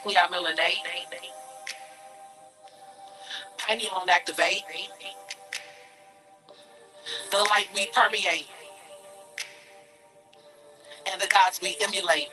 We are melanate. Pineal activate. The light we permeate. And the gods we emulate.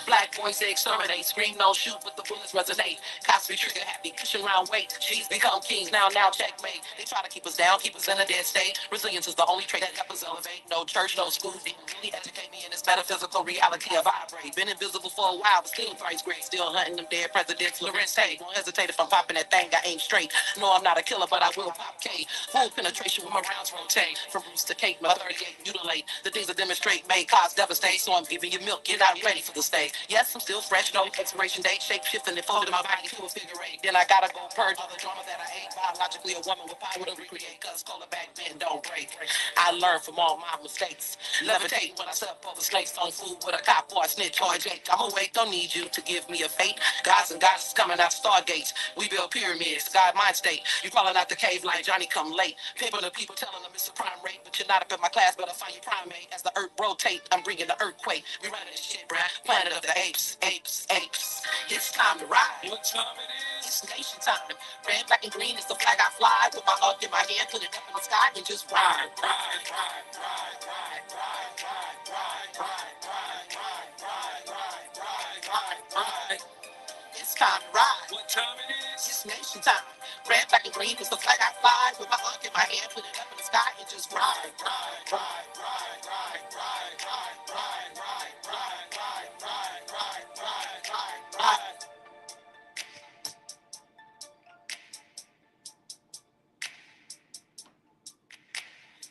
Black boys they exterminate, scream no shoot, but the bullets resonate. Cosby trigger happy, cushion round weight. G's become kings, now checkmate. They try to keep us down, keep us in a dead state. Resilience is the only trait that helps us elevate. No church, no school, didn't really educate me in this metaphysical reality of vibrate. Been invisible for a while, but still thrice great. Still hunting them dead presidents. Lorenz Tate, won't hesitate if I'm popping that thing, I aim straight. No, I'm not a killer, but I will pop K. Full penetration with my rounds rotate. From roots to cake, my 38 mutilate. The things I demonstrate may cause devastate. So I'm giving you milk, you're not ready for the stage. Yes, I'm still fresh, no expiration date. Shape shifting and folding my body to a figure eight. Then I gotta go purge all the drama that I ate. Biologically a woman with power to recreate. Cause color back men don't break. I learn from all my mistakes. Levitate when I step over snakes on food with a cop or a snitch or a Jake. I'm awake, don't need you to give me a fate. Gods and goddesses coming out stargates. We build pyramids, God mind state. You crawling out the cave like Johnny come late. Pimping the people telling them it's a crime rate. But you're not up in my class, but I find you primate. As the earth rotate, I'm bringing the earthquake. We running this shit, bruh. Planet of the apes, apes, apes. It's time to ride. What time it is? It's nation time. Red, black, and green is the flag I fly. With my arc in my hand, put it up in the sky and just ride, ride, ride, ride, ride, ride, ride, ride, ride, ride, ride, ride, ride, ride, ride, ride. It's time to ride. What time it is? It's nation time. Red, black, and green is the flag I fly. With my arc in my hand, put it up in the sky and just ride, ride, ride, ride, ride, ride, ride, ride, ride, ride, ride, ride, ride, ride, ride, ride.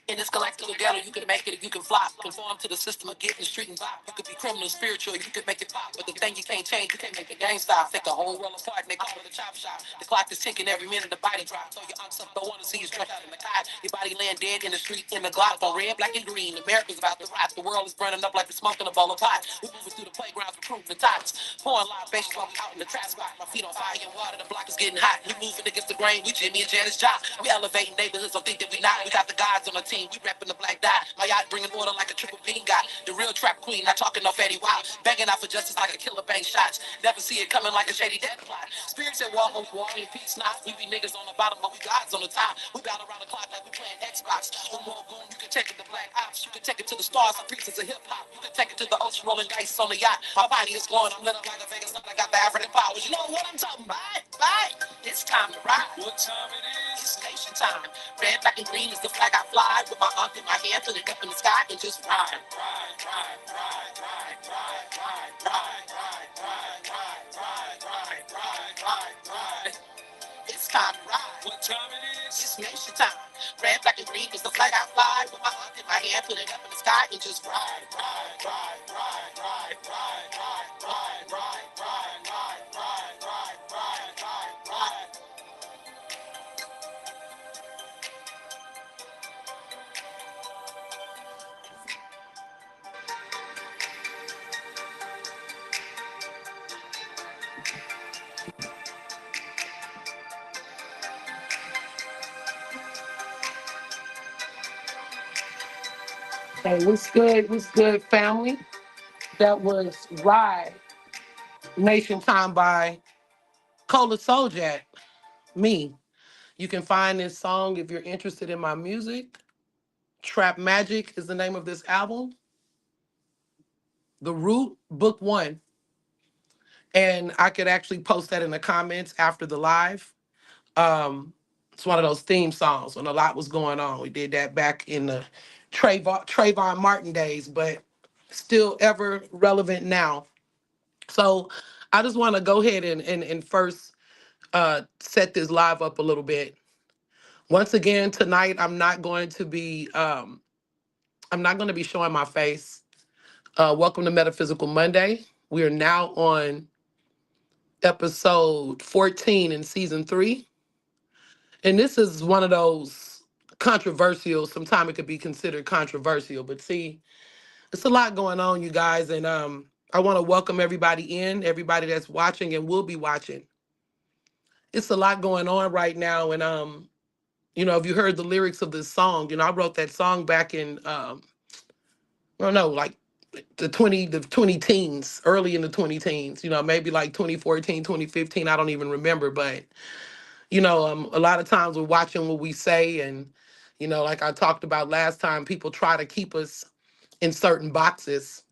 In this galactic ghetto, you can make it or you can flop. Conform to the system of getting street and vibe. You could be criminal, spiritual, you could make it pop. But the thing you can't change, you can't make the game stop. Take the whole world apart and they call it a chop shop. The clock is ticking every minute, the body drop. So your unks up, don't want to see you stretched out in the cot. Your body laying dead in the street in the Glock. On red, black, and green. America's about to rot. The world is burning up like the smoke in a bowl of pot. We moving through the playgrounds, recruiting the tots. Pouring libations while we out in the trap spot. My feet on fire and water, the block is getting hot. We moving against the grain, we Jimmy and Janice Jock. We elevating neighborhoods, don't think that we not. We got the gods on the team, we repping the black dot. My yacht bringing order like a triple bean got. The real trap queen, not talking no fatty wow. Banging out for justice like a killer bang shots. Never see it coming like a shady death plot. Spirits at war, war in peace not. We be niggas on the bottom, but we gods on the top. We battle around the clock like we playing Xbox. One more boom, you can take it to black ops. You can take it to the stars, some pieces of hip hop. You can take it to the ocean, rolling dice on the yacht. My body is glowing, I'm lit up like a Vegas. I got the African powers. You know what I'm talking about? Right? It's time to ride. What time it is? It's nation time. Red, black, and green is the flag I fly. With my arc in my hand, put it up in the sky and just ride, ride, ride, ride, ride, ride, ride, ride, ride, ride, ride, ride, ride, ride, ride, ride. It's time to ride. What time it is? It's nation time. Red, black, and green is the flag I fly. With my arc in my hand, put it up in the sky and just ride, ride, ride, ride, ride, ride, ride, ride, ride, ride, ride, ride, ride, ride, ride, ride. Hey, what's good? What's good, family? That was Ride, Nation Time by Cola Souljack, me. You can find this song if you're interested in my music. Trap Magic is the name of this album. The Root, Book One. And I could actually post that in the comments after the live. It's one of those theme songs when a lot was going on. We did that back in the Trayvon Martin days, but still ever relevant now. So I just want to go ahead and first set this live up a little bit. Once again, tonight I'm not going to be showing my face. Welcome to Metaphysical Monday. We are now on episode 14 in season 3. And this is one of those controversial, sometimes it could be considered controversial, but see, it's a lot going on, you guys. And I want to welcome everybody in, everybody that's watching and will be watching. It's a lot going on right now. And if you heard the lyrics of this song, I wrote that song back in I don't know, like the 20 teens, early in the 20 teens, maybe like 2014, 2015. I don't even remember, but a lot of times we're watching what we say, and like I talked about last time, people try to keep us in certain boxes.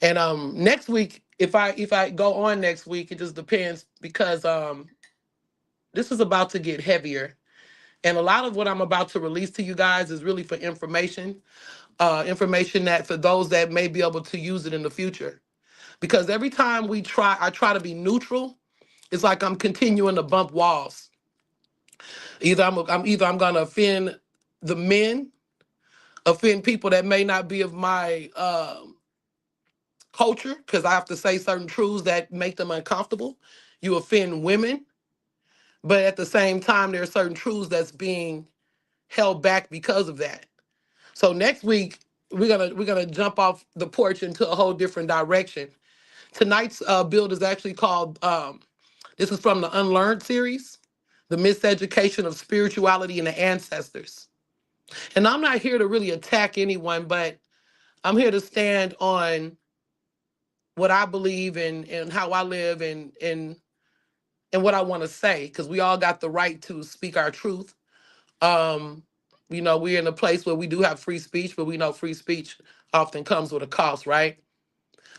And next week, if I go on next week, it just depends, because this is about to get heavier. And a lot of what I'm about to release to you guys is really for information, information that for those that may be able to use it in the future. Because every time I try to be neutral, it's like I'm continuing to bump walls. I'm gonna offend the men, offend people that may not be of my culture, because I have to say certain truths that make them uncomfortable. You offend women, but at the same time, there are certain truths that's being held back because of that. So next week we're gonna jump off the porch into a whole different direction. Tonight's build is actually called. This is from the Unlearned series, the miseducation of spirituality and the ancestors. And I'm not here to really attack anyone, but I'm here to stand on what I believe in and how I live, and what I want to say, because we all got the right to speak our truth. Um, we're in a place where we do have free speech, but we know free speech often comes with a cost, right?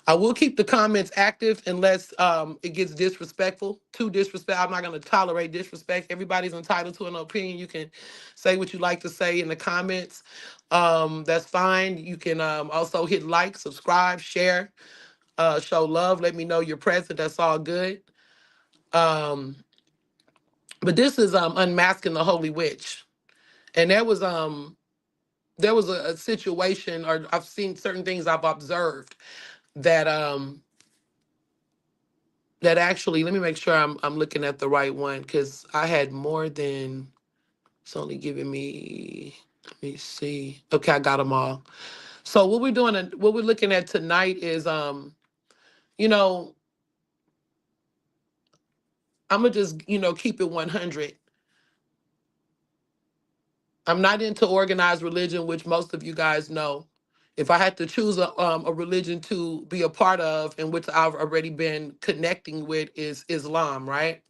I will keep the comments active unless it gets disrespectful, too disrespectful. I'm not going to tolerate disrespect. Everybody's entitled to an opinion. You can say what you like to say in the comments. That's fine. You can also hit like, subscribe, share, show love. Let me know you're present. That's all good. Um, but this is Unmasking the Holy Witch. And there was a situation, or I've seen certain things I've observed that that actually, let me make sure I'm looking at the right one, because I had more than, it's only giving me, let me see. Okay, I got them all. So what we're doing, what we're looking at tonight is you know, I'm gonna just, keep it 100. I'm not into organized religion, which most of you guys know. If I had to choose a religion to be a part of, in which I've already been connecting with, is Islam, right?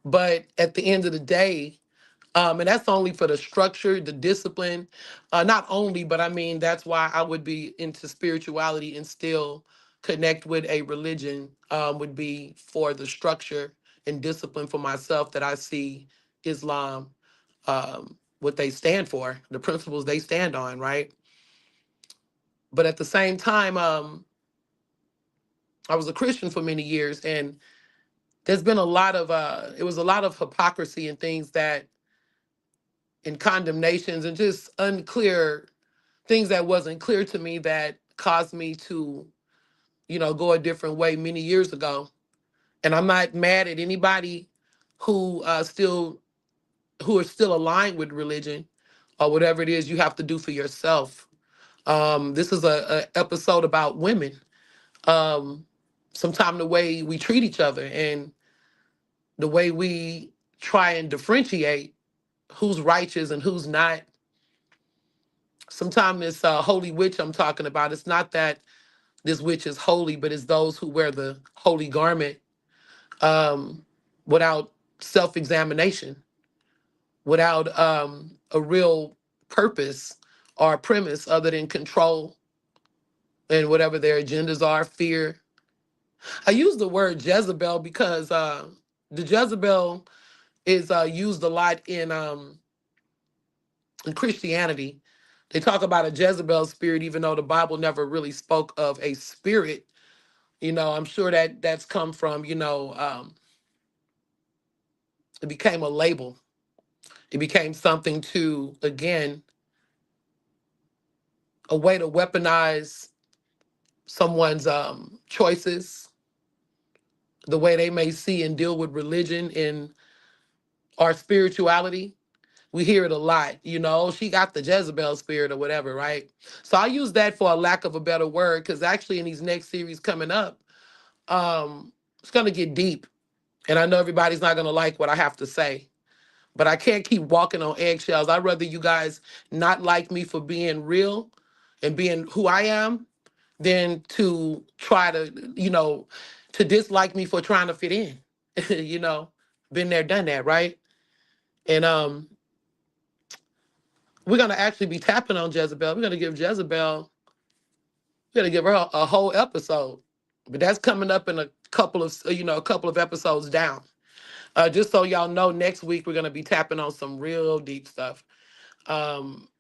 But at the end of the day, and that's only for the structure, the discipline. Not only, but I mean, that's why I would be into spirituality and still connect with a religion, would be for the structure and discipline for myself that I see Islam, what they stand for, the principles they stand on, right? But at the same time, I was a Christian for many years, and there's been a lot of, it was a lot of hypocrisy and things that, and condemnations, and just unclear things that wasn't clear to me, that caused me to, go a different way many years ago. And I'm not mad at anybody who who are still aligned with religion, or whatever it is you have to do for yourself. This is a episode about women. Um, Sometimes the way we treat each other, and the way we try and differentiate who's righteous and who's not. Sometimes this holy witch I'm talking about, it's not that this witch is holy, but it's those who wear the holy garment, um, without self-examination, without a real purpose or premise other than control and whatever their agendas are, fear. I use the word Jezebel because the Jezebel is used a lot in Christianity. They talk about a Jezebel spirit, even though the Bible never really spoke of a spirit. I'm sure that that's come from, it became a label. It became something to, again, a way to weaponize someone's choices, the way they may see and deal with religion and our spirituality. We hear it a lot, she got the Jezebel spirit or whatever, right? So I use that for a lack of a better word, because actually in these next series coming up, it's going to get deep. And I know everybody's not going to like what I have to say, but I can't keep walking on eggshells. I'd rather you guys not like me for being real and being who I am, than to try to, to dislike me for trying to fit in. you know, been there, done that, right? And we're gonna actually be tapping on Jezebel. We're gonna give her a whole episode. But that's coming up in a couple of a couple of episodes down. Just so y'all know, next week we're gonna be tapping on some real deep stuff.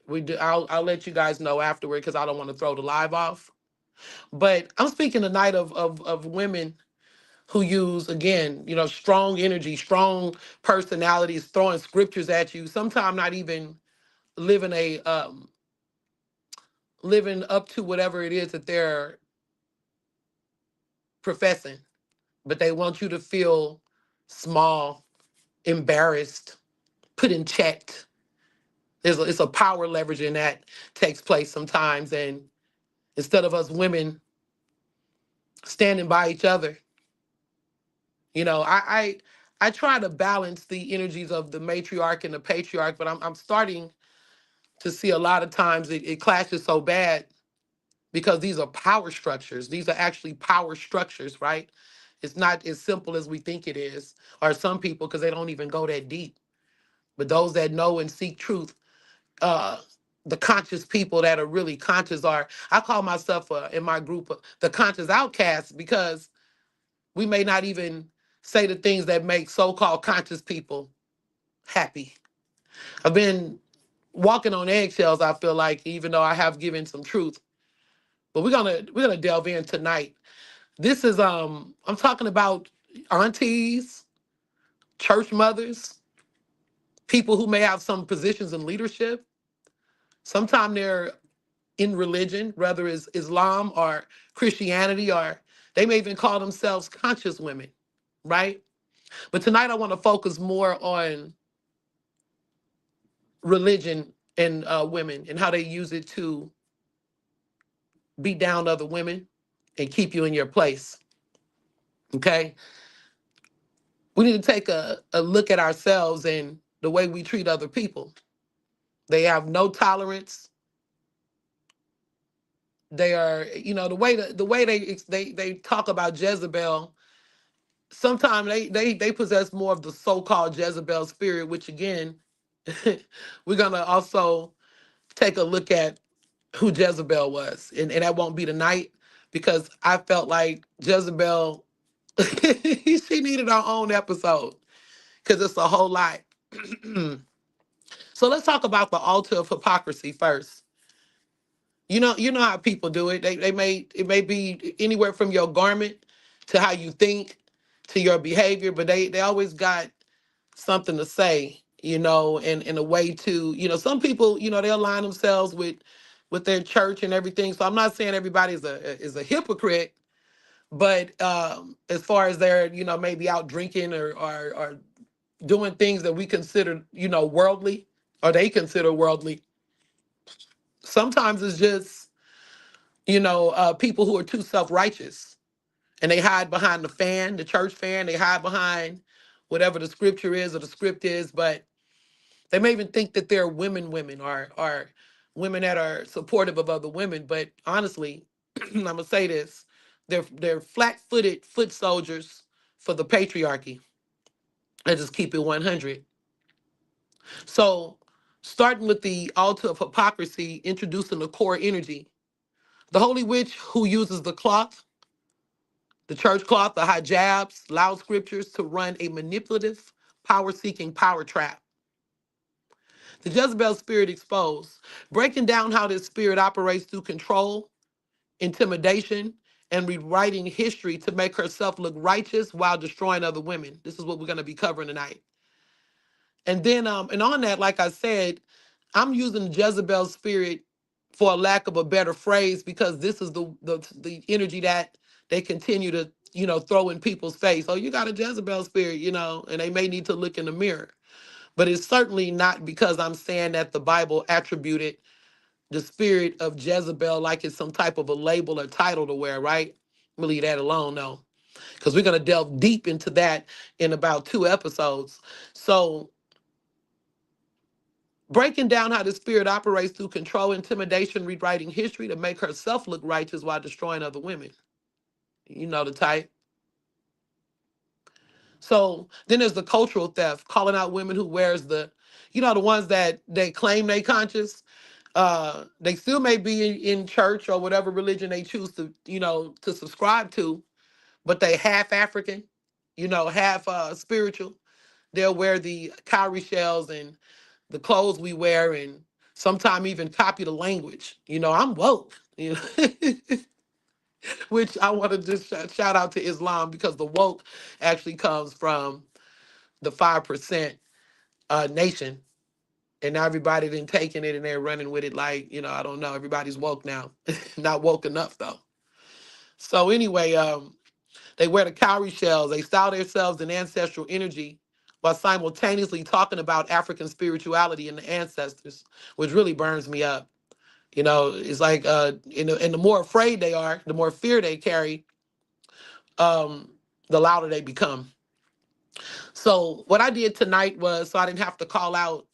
We do. I'll let you guys know afterward because I don't want to throw the live off. But I'm speaking tonight of women who use, again, strong energy, strong personalities, throwing scriptures at you. Sometimes not even living a living up to whatever it is that they're professing, but they want you to feel small, embarrassed, put in check. It's a power leveraging that takes place sometimes, and instead of us women standing by each other, I try to balance the energies of the matriarch and the patriarch, but I'm starting to see a lot of times it clashes so bad because these are power structures. These are actually power structures, right? It's not as simple as we think it is, or some people, because they don't even go that deep. But those that know and seek truth, uh, the conscious people that are really conscious are, I call myself in my group the conscious outcasts because we may not even say the things that make so-called conscious people happy. I've been walking on eggshells, I feel like, even though I have given some truth. But we're gonna delve in tonight. This is I'm talking about aunties, church mothers, people who may have some positions in leadership. Sometimes they're in religion, whether it's Islam or Christianity, or they may even call themselves conscious women, right? But tonight I want to focus more on religion and women and how they use it to beat down other women and keep you in your place. Okay. We need to take a look at ourselves and the way we treat other people. They have no tolerance. They are, the way they talk about Jezebel. Sometimes they possess more of the so-called Jezebel spirit, which again, we're gonna also take a look at who Jezebel was, and that won't be tonight because I felt like Jezebel, she needed her own episode because it's a whole lot. So let's talk about the altar of hypocrisy first. You know how people do it. It may be anywhere from your garment to how you think to your behavior, but they always got something to say, and in a way to, some people, they align themselves with their church and everything. So I'm not saying everybody is a hypocrite, but as far as they're, maybe out drinking or doing things that we consider, worldly, or they consider worldly, sometimes it's just, people who are too self-righteous and they hide behind the church fan, they hide behind whatever the scripture is or the script is, but they may even think that they're women or women that are supportive of other women. But honestly, I'm gonna say this: they're flat-footed foot soldiers for the patriarchy. I just keep it 100. So, starting with the altar of hypocrisy, introducing the core energy, the holy witch who uses the cloth, the church cloth, the hijabs, loud scriptures to run a manipulative, power-seeking power trap. The Jezebel spirit exposed, breaking down how this spirit operates through control, intimidation, and rewriting history to make herself look righteous while destroying other women. This is what we're going to be covering tonight. And then, and on that, like I said, I'm using Jezebel spirit for a lack of a better phrase because this is the energy that they continue to, throw in people's face. Oh, you got a Jezebel spirit, and they may need to look in the mirror. But it's certainly not because I'm saying that the Bible attributed the spirit of Jezebel like it's some type of a label or title to wear, right? We'll leave that alone, though, because we're going to delve deep into that in about 2 episodes. So Breaking down how the spirit operates through control, intimidation, rewriting history to make herself look righteous while destroying other women. You know the type. So then there's the cultural theft, calling out women who wears the, the ones that they claim they conscious. They still may be in church or whatever religion they choose to, to subscribe to, but they half African, half spiritual. They'll wear the cowrie shells and the clothes we wear, and sometimes even copy the language. I'm woke. Which I want to just shout out to Islam, because the woke actually comes from the 5% nation. And now everybody then taking it and they're running with it like, I don't know. Everybody's woke now. Not woke enough though. So anyway, they wear the cowrie shells. They style themselves in ancestral energy while simultaneously talking about African spirituality and the ancestors, which really burns me up. It's like, and the more afraid they are, the more fear they carry, the louder they become. So what I did tonight was, so I didn't have to call out,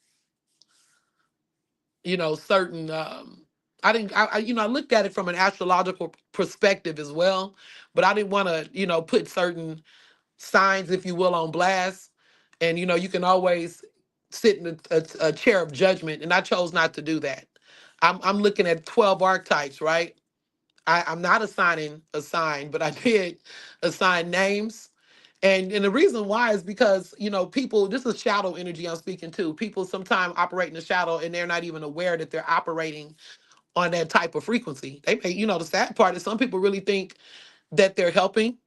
certain, I didn't, I looked at it from an astrological perspective as well, but I didn't want to, put certain signs, if you will, on blast. And, you can always sit in a chair of judgment. And I chose not to do that. I'm looking at 12 archetypes, right? I'm not assigning a sign, but I did assign names. And the reason why is because, people, this is shadow energy I'm speaking to. People sometimes operate in the shadow and they're not even aware that they're operating on that type of frequency. They may, the sad part is some people really think that they're helping.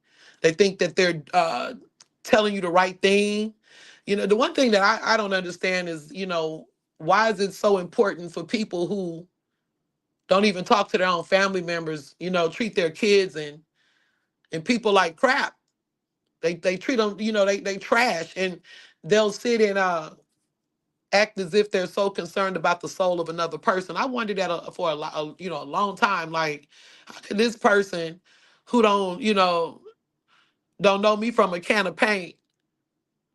They think that they're telling you the right thing. The one thing that I don't understand is, why is it so important for people who don't even talk to their own family members, treat their kids and people like crap. They treat them, they trash, and they'll sit and act as if they're so concerned about the soul of another person. I wondered that for a long time. Like, how could this person who don't know me from a can of paint,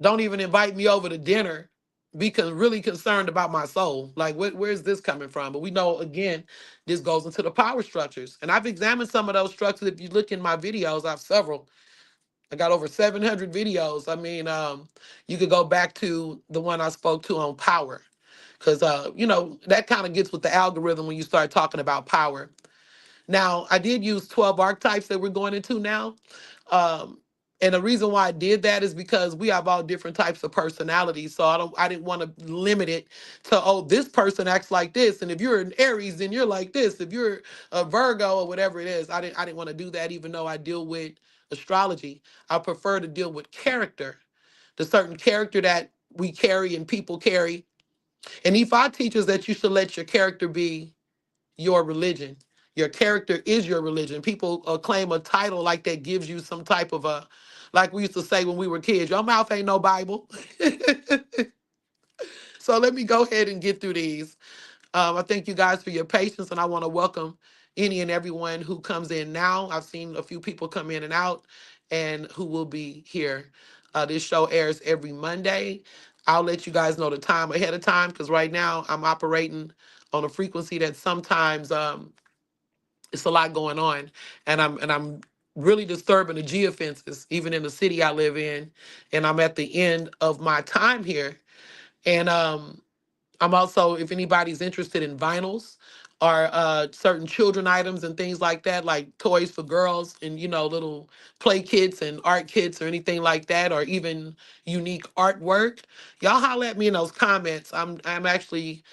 don't even invite me over to dinner, be really concerned about my soul? Like, where's this coming from? But we know, again, this goes into the power structures. And I've examined some of those structures. If you look in my videos, I have several. I got over 700 videos. I mean, you could go back to the one I spoke to on power, because, that kind of gets with the algorithm when you start talking about power. Now, I did use 12 archetypes that we're going into now. Um, and the reason why I did that is because we have all different types of personalities. So I didn't want to limit it to, oh, this person acts like this. And if you're an Aries, then you're like this. If you're a Virgo or whatever it is, I didn't want to do that, even though I deal with astrology. I prefer to deal with character, the certain character that we carry and people carry. And Ifa teaches that you should let your character be your religion. Your character is your religion. People claim a title like that gives you some type of a, like we used to say when we were kids, your mouth ain't no Bible. So let me go ahead and get through these. I thank you guys for your patience, and I want to welcome any and everyone who comes in now. I've seen a few people come in and out, and who will be here. This show airs every Monday. I'll let you guys know the time ahead of time, because right now I'm operating on a frequency that sometimes it's a lot going on, and I'm really disturbing the geofences, even in the city I live in, and I'm at the end of my time here. And I'm also, if anybody's interested in vinyls or certain children items and things like that, like toys for girls and, little play kits and art kits or anything like that, or even unique artwork, y'all holler at me in those comments. I'm actually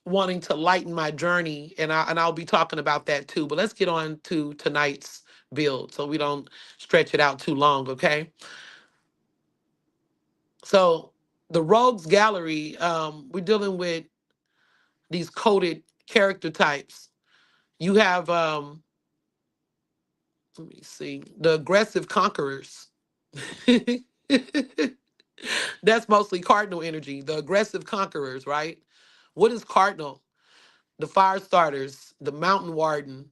wanting to lighten my journey, and I'll be talking about that too. But let's get on to tonight's build so we don't stretch it out too long, okay? So the Rogues Gallery, we're dealing with these coded character types. You have, let me see, the aggressive conquerors. That's mostly cardinal energy, the aggressive conquerors, right? What is cardinal? The fire starters, the mountain warden,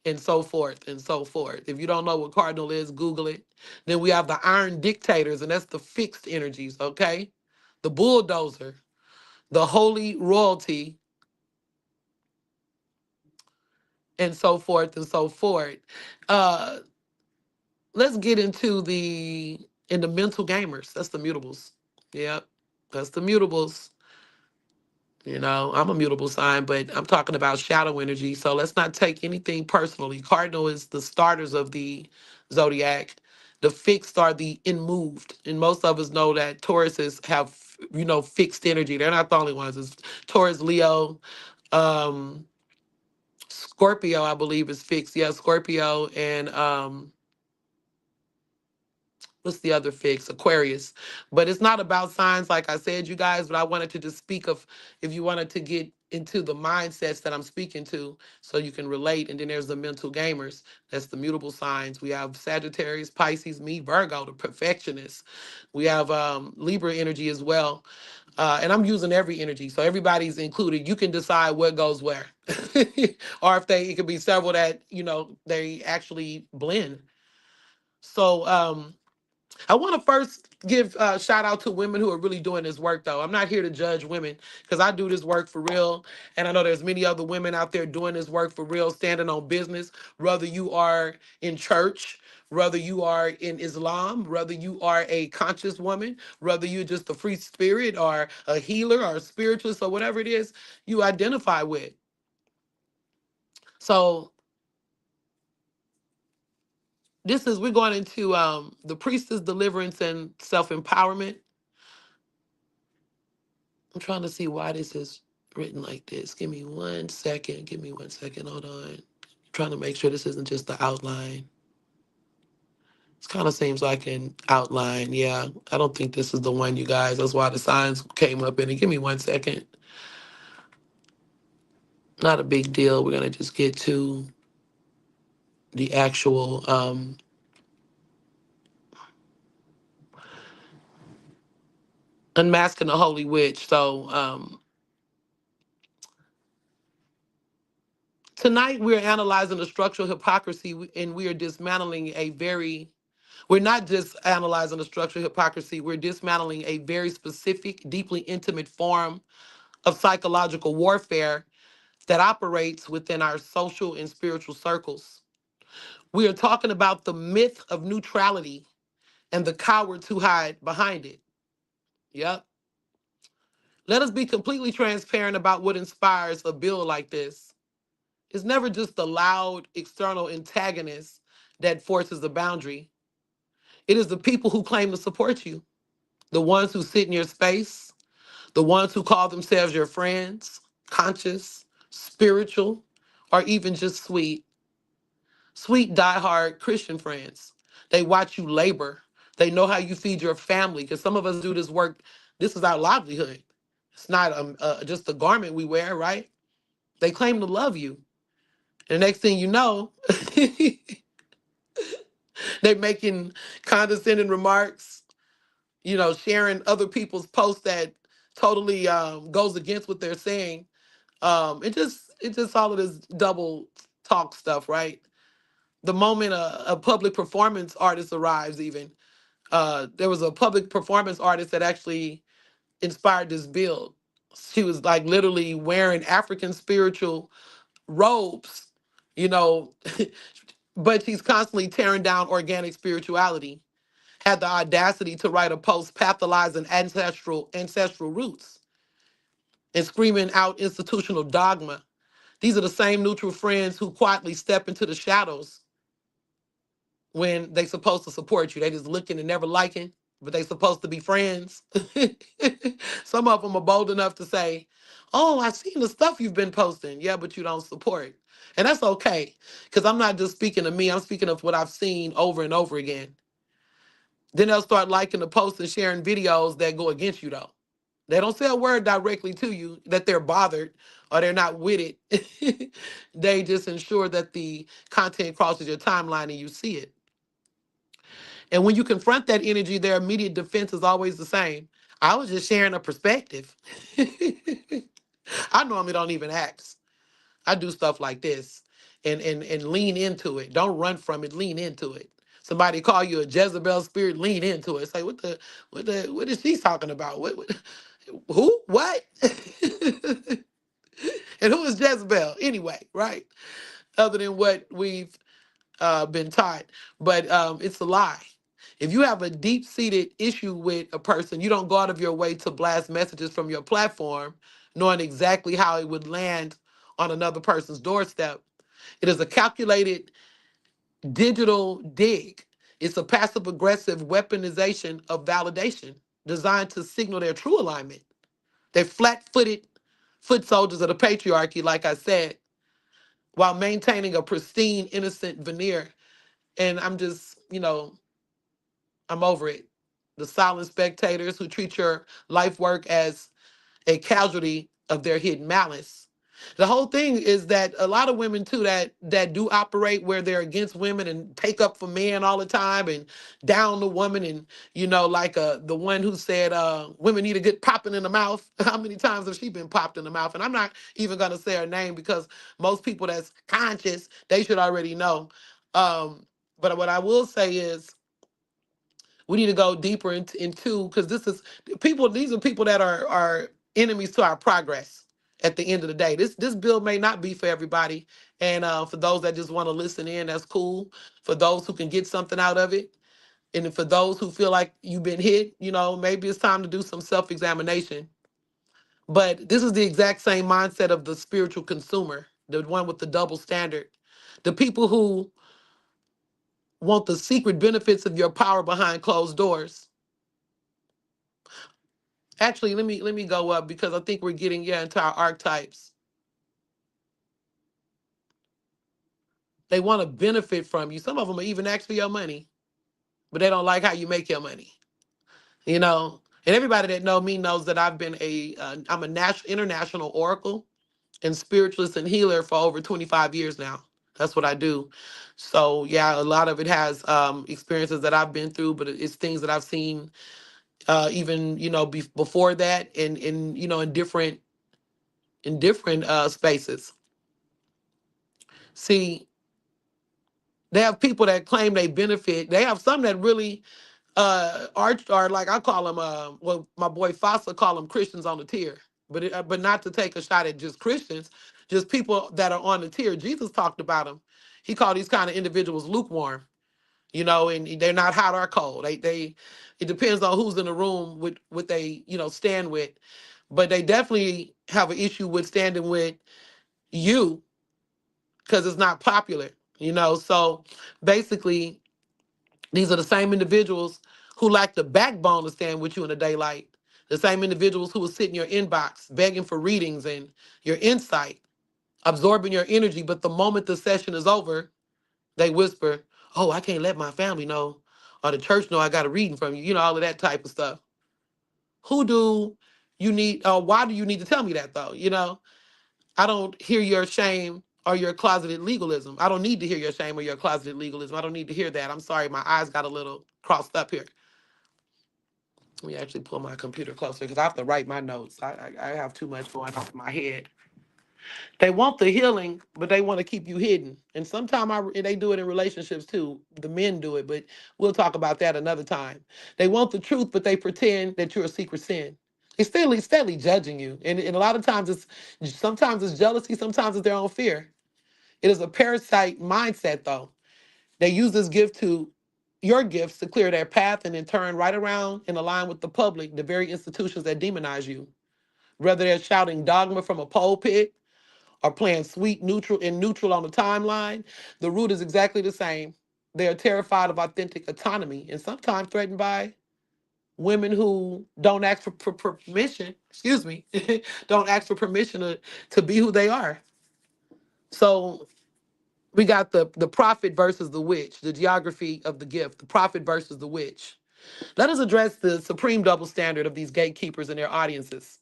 and so forth and so forth. If you don't know what cardinal is, Google it. Then we have the iron dictators, and that's the fixed energies, okay? The bulldozer, the holy royalty, and so forth and so forth. Uh, let's get into the mental gamers. That's the mutables. Yep, that's the mutables. You know, I'm a mutable sign, but I'm talking about shadow energy. So let's not take anything personally. Cardinal is the starters of the zodiac. The fixed are the immoved. And most of us know that Tauruses have, fixed energy. They're not the only ones. It's Taurus, Leo, um, Scorpio, I believe, is fixed. Yeah, Scorpio and what's the other fix? Aquarius. But it's not about signs, like I said, you guys, but I wanted to just speak of if you wanted to get into the mindsets that I'm speaking to so you can relate. And then there's the mental gamers. That's the mutable signs. We have Sagittarius, Pisces, me, Virgo, the perfectionist. We have Libra energy as well. And I'm using every energy. So everybody's included. You can decide what goes where. Or if it could be several that, they actually blend. So I want to first give a shout out to women who are really doing this work, though. I'm not here to judge women because I do this work for real. And I know there's many other women out there doing this work for real, standing on business, whether you are in church, whether you are in Islam, whether you are a conscious woman, whether you're just a free spirit or a healer or a spiritualist or whatever it is you identify with. So we're going into the priestess deliverance and self-empowerment. I'm trying to see why this is written like this. Give me 1 second. Give me 1 second. Hold on. Trying to make sure this isn't just the outline. It kind of seems like an outline. Yeah, I don't think this is the one, you guys. That's why the signs came up in it. Give me 1 second. Not a big deal. We're going to just get to the actual unmasking the holy witch. So tonight we're analyzing the structural hypocrisy and we are dismantling a very we're not just analyzing the structural hypocrisy, we're dismantling a very specific, deeply intimate form of psychological warfare that operates within our social and spiritual circles. We are talking about the myth of neutrality and the cowards who hide behind it. Yep. Let us be completely transparent about what inspires a bill like this. It's never just the loud external antagonist that forces the boundary. It is the people who claim to support you, the ones who sit in your space, the ones who call themselves your friends, conscious, spiritual, or even just sweet. Sweet, diehard Christian friends. They watch you labor. They know how you feed your family because some of us do this work. This is our livelihood. It's not just a garment we wear, right? They claim to love you. And the next thing you know, they're making condescending remarks, sharing other people's posts that totally goes against what they're saying. It just all of this double talk stuff, right? The moment a public performance artist arrives, even there was a public performance artist that actually inspired this build. She was like literally wearing African spiritual robes, you know, but she's constantly tearing down organic spirituality. Had the audacity to write a post pathologizing ancestral roots and screaming out institutional dogma. These are the same neutral friends who quietly step into the shadows when they supposed to support you. They just looking and never liking, but they supposed to be friends. Some of them are bold enough to say, "Oh, I've seen the stuff you've been posting." Yeah, but you don't support. And that's okay. Because I'm not just speaking of me, I'm speaking of what I've seen over and over again. Then they'll start liking the posts and sharing videos that go against you though. They don't say a word directly to you that they're bothered or they're not with it. They just ensure that the content crosses your timeline and you see it. And when you confront that energy, their immediate defense is always the same. I was just sharing a perspective. I normally don't even ask. I do stuff like this and lean into it. Don't run from it, lean into it. Somebody call you a Jezebel spirit, lean into it. Say, what is she talking about? What? Who? What? And who is Jezebel anyway, right? Other than what we've been taught. But it's a lie. If you have a deep seated issue with a person, you don't go out of your way to blast messages from your platform, knowing exactly how it would land on another person's doorstep. It is a calculated digital dig. It's a passive aggressive weaponization of validation designed to signal their true alignment. They're flat footed foot soldiers of the patriarchy, like I said, while maintaining a pristine, innocent veneer. And I'm just, I'm over it. The silent spectators who treat your life work as a casualty of their hidden malice. The whole thing is that a lot of women too that do operate where they're against women and take up for men all the time and down the woman and like the one who said women need to get popping in the mouth. How many times has she been popped in the mouth? And I'm not even gonna say her name because most people that's conscious, they should already know. But what I will say is we need to go deeper into because this is people. These are people that are enemies to our progress. At the end of the day, this bill may not be for everybody, and for those that just want to listen in, that's cool. For those who can get something out of it, and for those who feel like you've been hit, maybe it's time to do some self-examination. But this is the exact same mindset of the spiritual consumer, the one with the double standard, the people who want the secret benefits of your power behind closed doors. Actually, let me go up because I think we're getting into our archetypes. They want to benefit from you. Some of them are even ask for your money, but they don't like how you make your money. You know, and everybody that know me knows that I'm a national international oracle and spiritualist and healer for over 25 years now. That's what I do. So yeah, a lot of it has experiences that I've been through, but it's things that I've seen even before that, and in different spaces. See, they have people that claim they benefit. They have some that really are like I call them. Well, my boy Fossa call them Christians on the tier, but not to take a shot at just Christians, just people that are on the tier. Jesus talked about them. He called these kind of individuals lukewarm. And they're not hot or cold. They it depends on who's in the room with what they stand with, but they definitely have an issue with standing with you because it's not popular. So basically these are the same individuals who lack the backbone to stand with you in the daylight. The same individuals who will sit in your inbox begging for readings and your insight, absorbing your energy. But the moment the session is over, they whisper, "Oh, I can't let my family know or the church know I got a reading from you." All of that type of stuff. Who do you need? Why do you need to tell me that though? I don't hear your shame or your closeted legalism. I don't need to hear your shame or your closeted legalism. I don't need to hear that. I'm sorry, my eyes got a little crossed up here. Let me actually pull my computer closer because I have to write my notes. I have too much going on in my head. They want the healing, but they want to keep you hidden. And sometimes they do it in relationships too. The men do it, but we'll talk about that another time. They want the truth, but they pretend that you're a secret sin. It's steadily judging you. And a lot of times sometimes it's jealousy, sometimes it's their own fear. It is a parasite mindset, though. They use this gift to your gifts to clear their path and then turn right around and align with the public, the very institutions that demonize you. Whether they're shouting dogma from a pulpit or playing sweet neutral on the timeline, the root is exactly the same. They are terrified of authentic autonomy and sometimes threatened by women who don't ask for permission, excuse me, don't ask for permission to be who they are. So we got the prophet versus the witch, the geography of the gift, the prophet versus the witch. Let us address the supreme double standard of these gatekeepers and their audiences.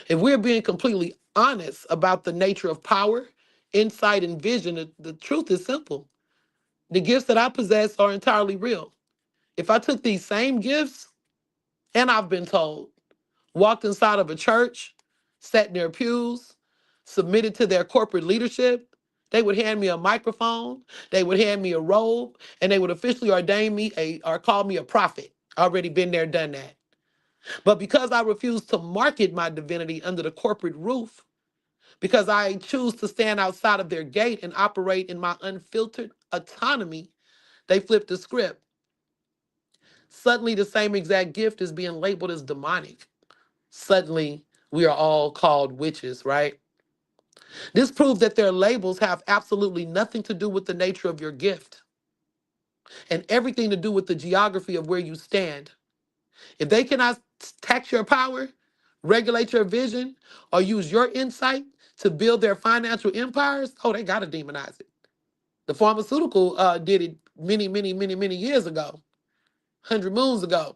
If we're being completely honest about the nature of power, insight, and vision, the truth is simple. The gifts that I possess are entirely real. If I took these same gifts, and I've been told, walked inside of a church, sat in their pews, submitted to their corporate leadership, they would hand me a microphone, they would hand me a robe, and they would officially ordain me or call me a prophet. Already been there, done that. But because I refuse to market my divinity under the corporate roof, because I choose to stand outside of their gate and operate in my unfiltered autonomy, they flip the script. Suddenly, the same exact gift is being labeled as demonic. Suddenly, we are all called witches, right? This proves that their labels have absolutely nothing to do with the nature of your gift and everything to do with the geography of where you stand. If they cannot tax your power, regulate your vision, or use your insight to build their financial empires, oh, they got to demonize it. The pharmaceutical did it many, many, many, many years ago, 100 moons ago.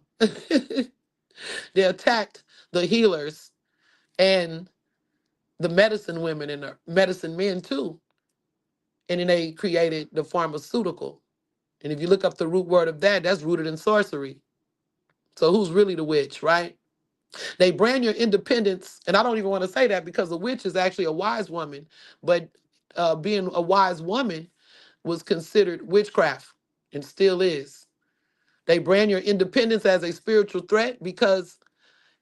They attacked the healers and the medicine women and the medicine men too. And then they created the pharmaceutical. And if you look up the root word of that, that's rooted in sorcery. So who's really the witch, right? They brand your independence, and I don't even want to say that because a witch is actually a wise woman, but being a wise woman was considered witchcraft and still is. They brand your independence as a spiritual threat because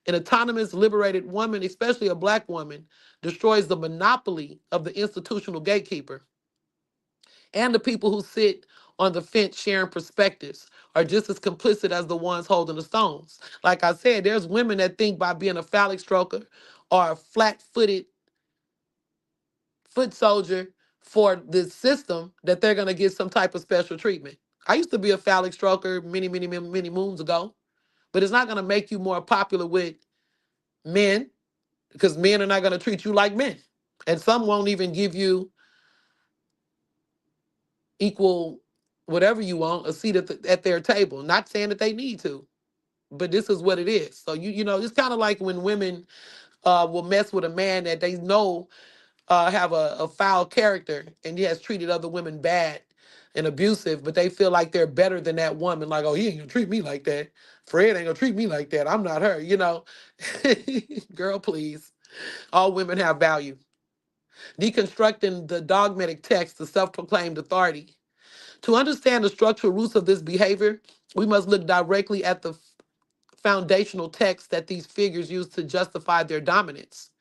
an autonomous, liberated woman, especially a black woman, destroys the monopoly of the institutional gatekeeper. And the people who sit on the fence sharing perspectives are just as complicit as the ones holding the stones. Like I said, there's women that think by being a phallic stroker or a flat-footed foot soldier for this system that they're going to get some type of special treatment. I used to be a phallic stroker many, many, many, many moons ago, but it's not going to make you more popular with men because men are not going to treat you like men. And some won't even give you equal whatever you want, a seat at their table. Not saying that they need to, but this is what it is. So you know, it's kind of like when women will mess with a man that they know have a foul character and he has treated other women bad and abusive, but they feel like they're better than that woman. Like, oh, he ain't gonna treat me like that. Fred ain't gonna treat me like that. I'm not her, you know. Girl, please. All women have value. Deconstructing the dogmatic text, the self-proclaimed authority. To understand the structural roots of this behavior, we must look directly at the foundational text that these figures use to justify their dominance.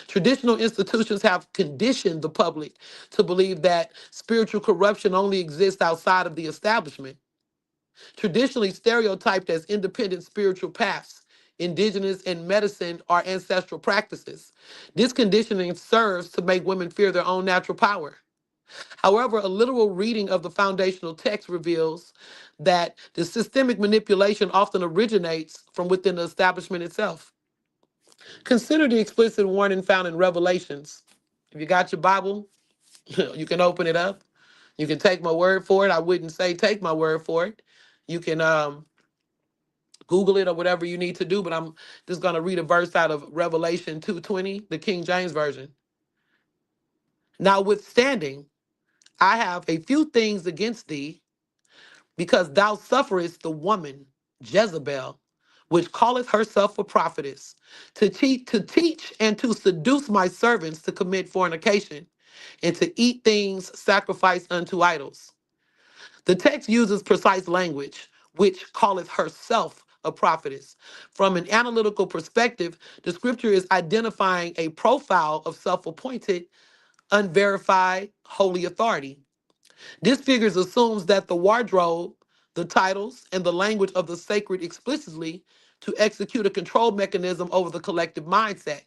Traditional institutions have conditioned the public to believe that spiritual corruption only exists outside of the establishment. Traditionally stereotyped as independent spiritual paths, indigenous and medicine are ancestral practices. This conditioning serves to make women fear their own natural power. However, a literal reading of the foundational text reveals that the systemic manipulation often originates from within the establishment itself. Consider the explicit warning found in Revelations. If you got your Bible, you can open it up. You can take my word for it. I wouldn't say take my word for it. You can Google it or whatever you need to do, but I'm just going to read a verse out of Revelation 2:20, the King James Version. Notwithstanding, I have a few things against thee, because thou sufferest the woman, Jezebel, which calleth herself a prophetess, to teach and to seduce my servants to commit fornication, and to eat things sacrificed unto idols. The text uses precise language, which calleth herself a prophetess. From an analytical perspective, the scripture is identifying a profile of self appointed, unverified, holy authority. This figures assumes that the wardrobe, the titles, and the language of the sacred explicitly to execute a control mechanism over the collective mindset.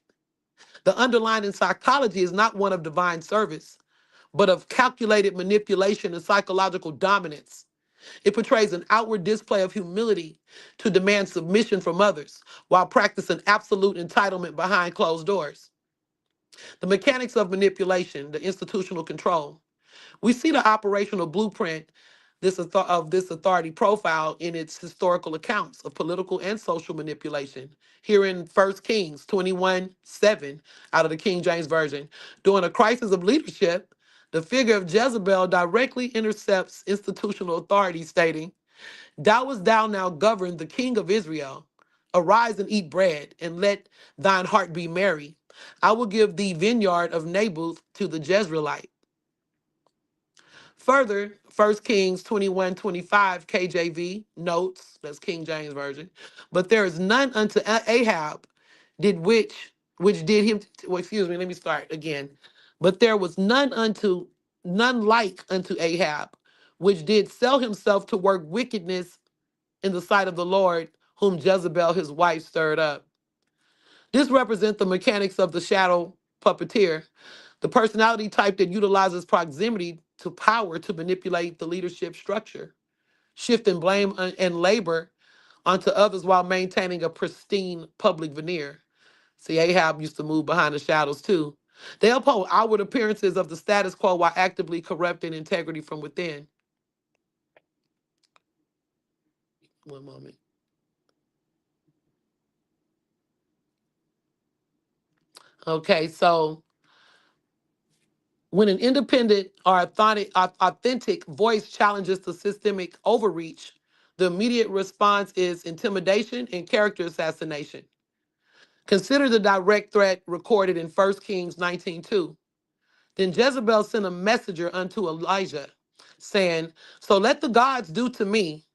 The underlying psychology is not one of divine service, but of calculated manipulation and psychological dominance. It portrays an outward display of humility to demand submission from others while practicing absolute entitlement behind closed doors. The mechanics of manipulation, the institutional control. We see the operational blueprint of this authority profile in its historical accounts of political and social manipulation. Here in 1 Kings 21:7 out of the King James Version. During a crisis of leadership, the figure of Jezebel directly intercepts institutional authority, stating, Doubtest thou now govern the king of Israel? Arise and eat bread, and let thine heart be merry. I will give thee vineyard of Naboth to the Jezreelite. Further, 1 Kings 21:25 KJV notes, that's King James Version, but there is none unto Ahab did which did him, well, excuse me, let me start again. But there was none like unto Ahab, which did sell himself to work wickedness in the sight of the Lord, whom Jezebel his wife stirred up. This represents the mechanics of the shadow puppeteer, the personality type that utilizes proximity to power to manipulate the leadership structure, shifting blame and labor onto others while maintaining a pristine public veneer. See, Ahab used to move behind the shadows too. They uphold outward appearances of the status quo while actively corrupting integrity from within. One moment. Okay, so when an independent or authentic voice challenges the systemic overreach, the immediate response is intimidation and character assassination. Consider the direct threat recorded in 1 Kings 19:2. Then Jezebel sent a messenger unto Elijah, saying, so let the gods do to me,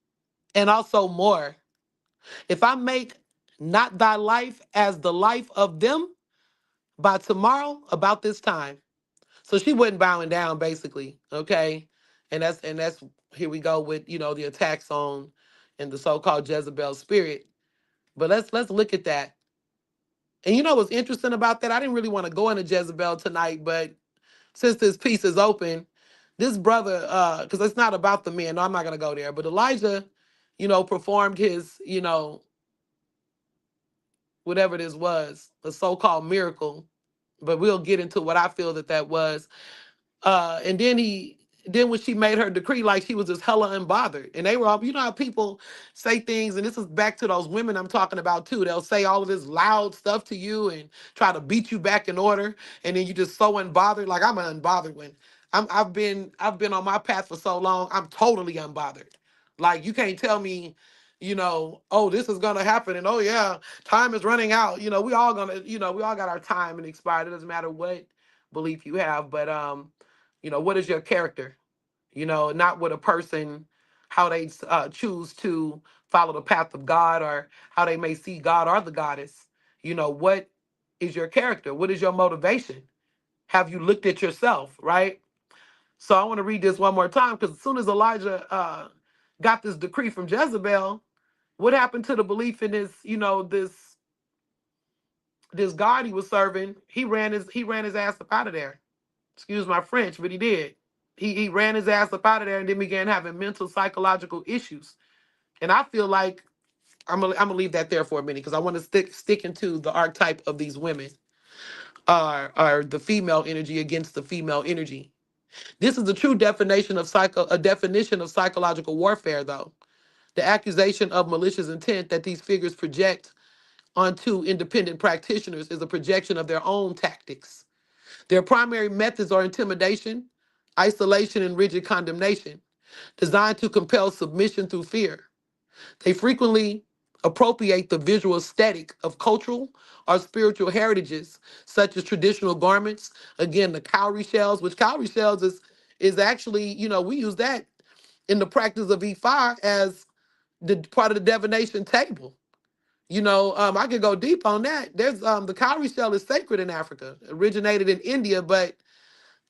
and also more, if I make not thy life as the life of them by tomorrow about this time. So she wasn't bowing down, basically. Okay. And that's here we go with, the attacks on and the so-called Jezebel spirit. But let's look at that. And you know what's interesting about that? I didn't really want to go into Jezebel tonight, but since this piece is open, this brother, because it's not about the men. No, I'm not gonna go there. But Elijah, performed his, whatever this was, a so-called miracle. But we'll get into what I feel that was. And then when she made her decree, like she was just hella unbothered. And they were all, how people say things, and this is back to those women I'm talking about too. They'll say all of this loud stuff to you and try to beat you back in order, and then you just so unbothered. Like I'm an unbothered one. I've been on my path for so long. I'm totally unbothered. Like you can't tell me, oh, this is gonna happen, and oh yeah, time is running out. We all got our time and expired. It doesn't matter what belief you have, but what is your character? Not what a person, how they choose to follow the path of God, or how they may see God or the goddess. What is your character? What is your motivation? Have you looked at yourself, right? So I want to read this one more time, because as soon as Elijah got this decree from Jezebel, what happened to the belief in this, this God he was serving? He ran his ass up out of there. Excuse my French, but he did. He ran his ass up out of there and then began having mental psychological issues. And I feel like I'm gonna leave that there for a minute, because I want to stick into the archetype of these women, are the female energy against the female energy. This is the true definition of psychological warfare, though. The accusation of malicious intent that these figures project onto independent practitioners is a projection of their own tactics. Their primary methods are intimidation, isolation, and rigid condemnation, designed to compel submission through fear. They frequently appropriate the visual aesthetic of cultural or spiritual heritages, such as traditional garments. Again, the cowrie shells, which cowrie shells is actually, we use that in the practice of E5 as the part of the divination table. I could go deep on that. There's the cowrie shell is sacred in Africa, originated in India, but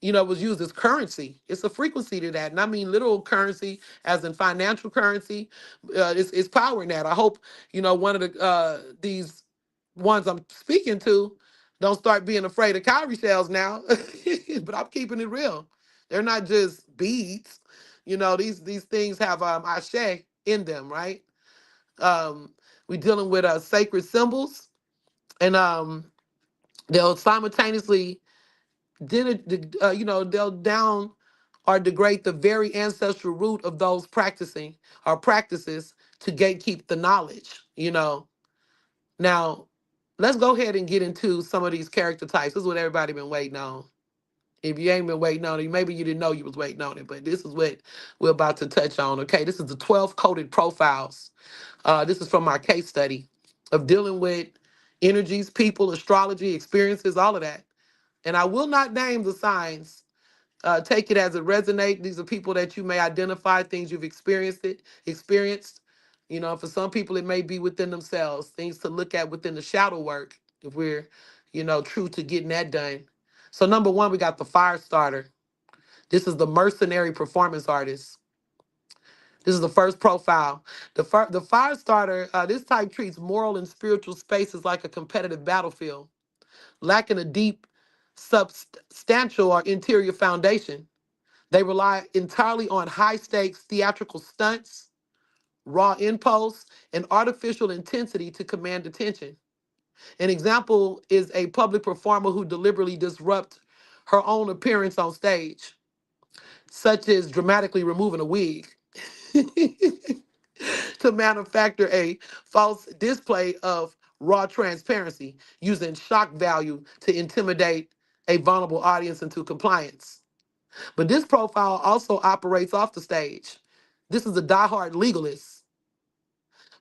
was used as currency. It's a frequency to that. And I mean literal currency, as in financial currency. It's power in that. I hope, one of these ones I'm speaking to don't start being afraid of cowrie shells now. But I'm keeping it real. They're not just beads. These things have ashe in them, right? We're dealing with sacred symbols, and they'll simultaneously they'll down or degrade the very ancestral root of those practicing or practices to gatekeep the knowledge. Now, let's go ahead and get into some of these character types. This is what everybody been waiting on. If you ain't been waiting on it, maybe you didn't know you was waiting on it, but this is what we're about to touch on. Okay, this is the 12 coded profiles. This is from my case study of dealing with energies, people, astrology, experiences, all of that. And I will not name the signs Take it as it resonates. These are people that you may identify, things you've experienced. You know, for some people, it may be within themselves, things to look at within the shadow work, if we're, true to getting that done. So number one, we got the fire starter. This is the mercenary performance artist. This is the first profile. The fire starter, this type treats moral and spiritual spaces like a competitive battlefield, lacking a deep, substantial or interior foundation. They rely entirely on high stakes theatrical stunts, raw impulse, and artificial intensity to command attention. An example is a public performer who deliberately disrupts her own appearance on stage, such as dramatically removing a wig to manufacture a false display of raw transparency, using shock value to intimidate a vulnerable audience into compliance. But this profile also operates off the stage. This is a diehard legalist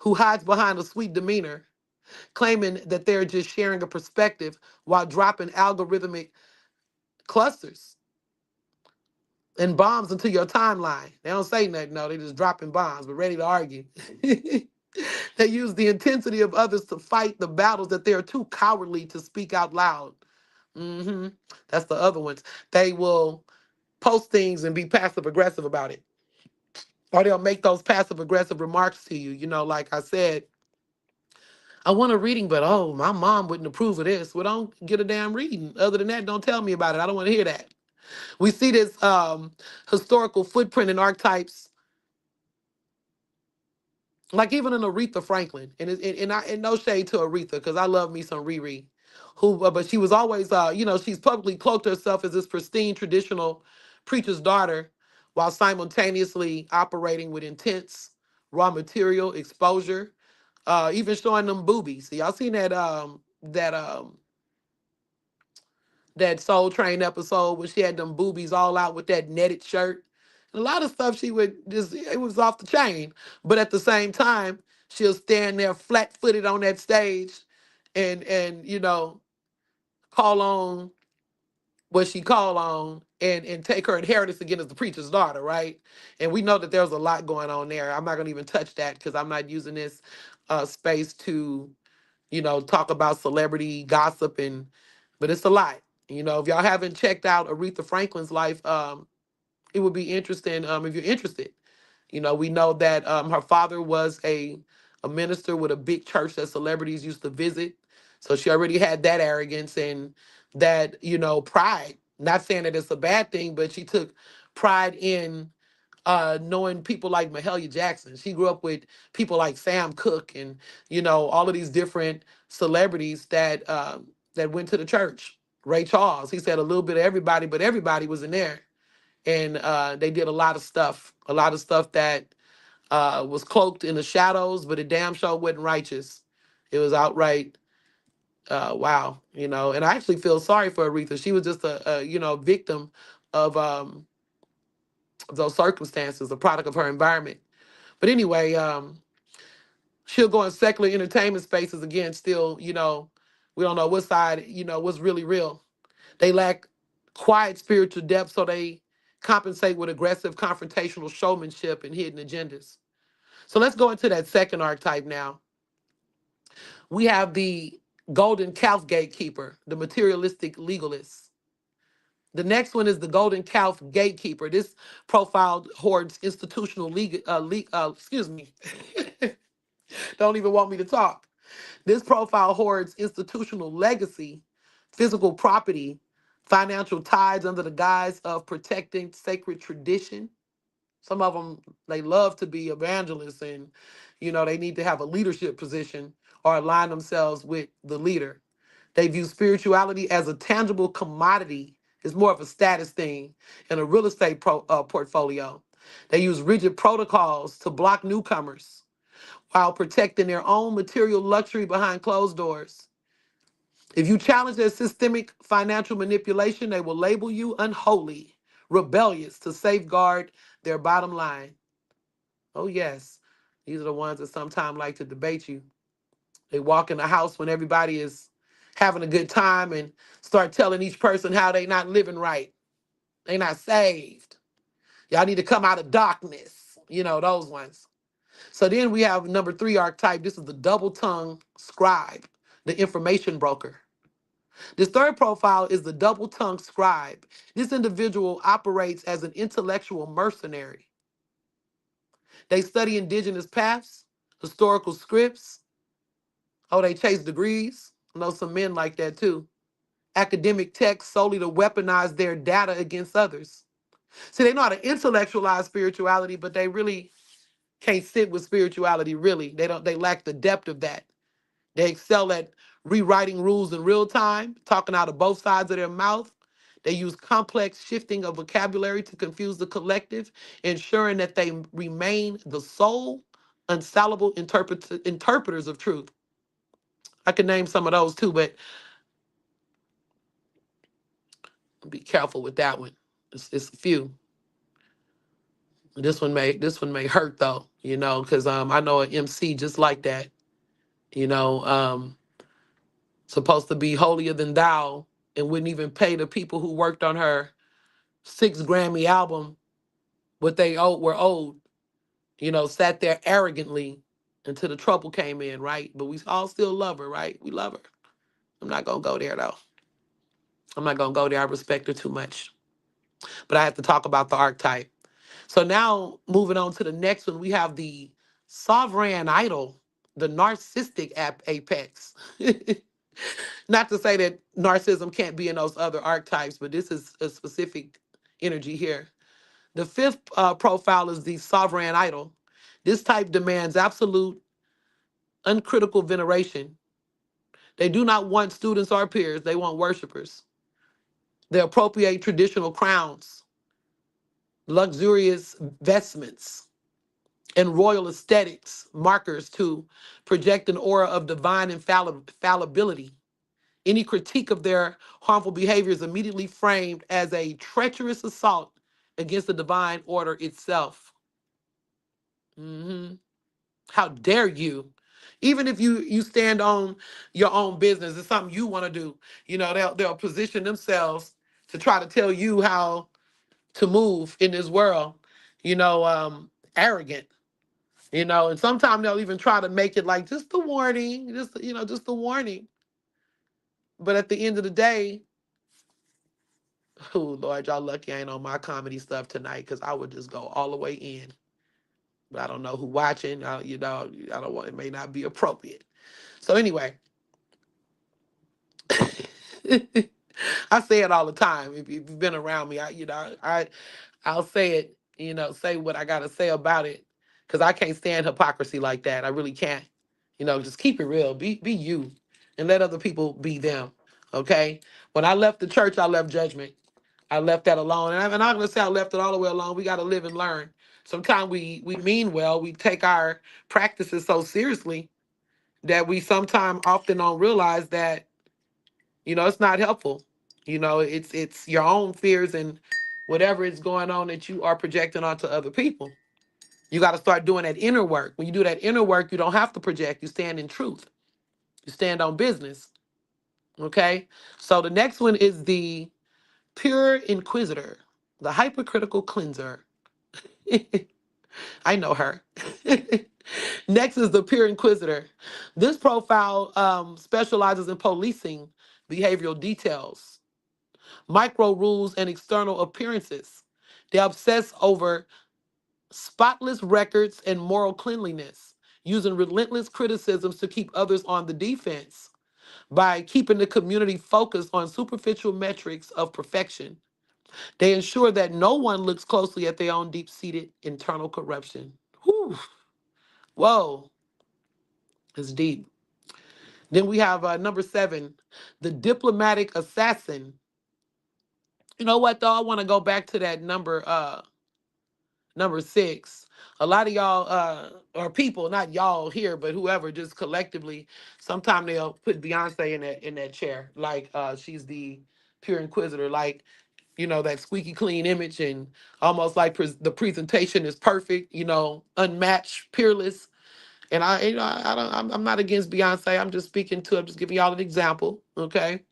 who hides behind a sweet demeanor, claiming that they're just sharing a perspective while dropping algorithmic clusters and bombs into your timeline. They don't say nothing, no, they just dropping bombs, but ready to argue. They use the intensity of others to fight the battles that they are too cowardly to speak out loud. hmm That's the other ones. They will post things and be passive aggressive about it. Or they'll make those passive aggressive remarks to you. Like I said, I want a reading, but oh, my mom wouldn't approve of this. Well, don't get a damn reading. Other than that, don't tell me about it. I don't want to hear that. We see this historical footprint in archetypes, like even in Aretha Franklin, and no shade to Aretha, because I love me some Riri, who but she was always she's publicly cloaked herself as this pristine traditional preacher's daughter, while simultaneously operating with intense raw material exposure, even showing them boobies. So y'all seen that Soul Train episode where she had them boobies all out with that netted shirt. And a lot of stuff she would just, it was off the chain. But at the same time, she'll stand there flat footed on that stage and call on what she call on and take her inheritance again as the preacher's daughter, right? And we know that there's a lot going on there. I'm not gonna even touch that because I'm not using this space to talk about celebrity gossip but it's a lot. If y'all haven't checked out Aretha Franklin's life, it would be interesting if you're interested. We know that her father was a minister with a big church that celebrities used to visit. So she already had that arrogance and that, pride. Not saying that it's a bad thing, but she took pride in knowing people like Mahalia Jackson. She grew up with people like Sam Cooke and all of these different celebrities that went to the church. Ray Charles, he said a little bit of everybody, but everybody was in there, and they did a lot of stuff that was cloaked in the shadows, but it damn sure wasn't righteous. It was outright. Wow, and I actually feel sorry for Aretha. She was just a victim of those circumstances, a product of her environment. But anyway, she'll go in secular entertainment spaces again. Still, we don't know what side, what's really real. They lack quiet spiritual depth, so they compensate with aggressive confrontational showmanship and hidden agendas. So let's go into that second archetype now. We have the golden calf gatekeeper, the materialistic legalist. The next one is the golden calf gatekeeper. This profile hoards institutional excuse me, don't even want me to talk. This profile hoards institutional legacy, physical property, financial ties under the guise of protecting sacred tradition. Some of them, they love to be evangelists and, they need to have a leadership position or align themselves with the leader. They view spirituality as a tangible commodity. It's more of a status thing in a real estate portfolio. They use rigid protocols to block newcomers while protecting their own material luxury behind closed doors. If you challenge their systemic financial manipulation, they will label you unholy, rebellious to safeguard their bottom line. Oh, yes, these are the ones that sometimes like to debate you. They walk in the house when everybody is having a good time and start telling each person how they not living right. They not saved. Y'all need to come out of darkness. You know, those ones. So then we have number 3 archetype. This is the double tongue scribe, the information broker. This third profile is the double tongue scribe. This individual operates as an intellectual mercenary. They study indigenous paths, historical scripts. Oh, they chase degrees. I know some men like that too. Academic texts solely to weaponize their data against others. See, they know how to intellectualize spirituality, but they really can't sit with spirituality, really. They lack the depth of that. They excel at rewriting rules in real time, talking out of both sides of their mouth. They use complex shifting of vocabulary to confuse the collective, ensuring that they remain the sole, unsalable interpreters of truth. I can name some of those too, but be careful with that one. It's a few. This one may hurt though, because I know an MC just like that. You know, supposed to be holier than thou and wouldn't even pay the people who worked on her 6 Grammy album what they were owed. Sat there arrogantly until the trouble came in, right? But we all still love her, right? We love her. I'm not gonna go there though. I'm not gonna go there. I respect her too much. But I have to talk about the archetype. So now moving on to the next one, we have the sovereign idol, the narcissistic apex. Not to say that narcissism can't be in those other archetypes, but this is a specific energy here. The fifth profile is the sovereign idol. This type demands absolute, uncritical veneration. They do not want students or peers, they want worshipers. They appropriate traditional crowns, luxurious vestments, and royal aesthetics markers to project an aura of divine infallibility. Any critique of their harmful behavior is immediately framed as a treacherous assault against the divine order itself. Mhm. How dare you? Even if you stand on your own business, it's something you want to do. They'll position themselves to try to tell you how to move in this world. Arrogant. And sometimes they'll even try to make it like just the warning, just the warning. But at the end of the day, oh Lord, y'all lucky I ain't on my comedy stuff tonight because I would just go all the way in. But I don't know who watching. I don't want. It may not be appropriate. So anyway, I say it all the time. If you've been around me, I'll say it. Say what I gotta say about it, because I can't stand hypocrisy like that. I really can't. Just keep it real. Be you, and let other people be them. Okay. When I left the church, I left judgment. I left that alone, and I'm gonna say I left it all the way alone. We gotta live and learn. Sometimes we mean well. We take our practices so seriously that we sometimes often don't realize that it's not helpful. It's your own fears and whatever is going on that you are projecting onto other people. You got to start doing that inner work. When you do that inner work, you don't have to project. You stand in truth. You stand on business. Okay. So the next one is the pure inquisitor, the hypercritical cleanser. I know her. Next is the pure inquisitor. This profile specializes in policing behavioral details, micro rules, and external appearances. They obsess over spotless records and moral cleanliness, using relentless criticisms to keep others on the defense by keeping the community focused on superficial metrics of perfection. They ensure that no one looks closely at their own deep-seated internal corruption. Whew. Whoa, it's deep. Then we have number 7, the diplomatic assassin. You know what though? I want to go back to that number 6. A lot of y'all or people, not y'all here, but whoever, just collectively, sometimes they'll put Beyonce in that chair, like she's the pure inquisitor, like that squeaky clean image, and almost like the presentation is perfect, unmatched, peerless. And I don't, I'm not against Beyonce. I'm just giving y'all an example, okay?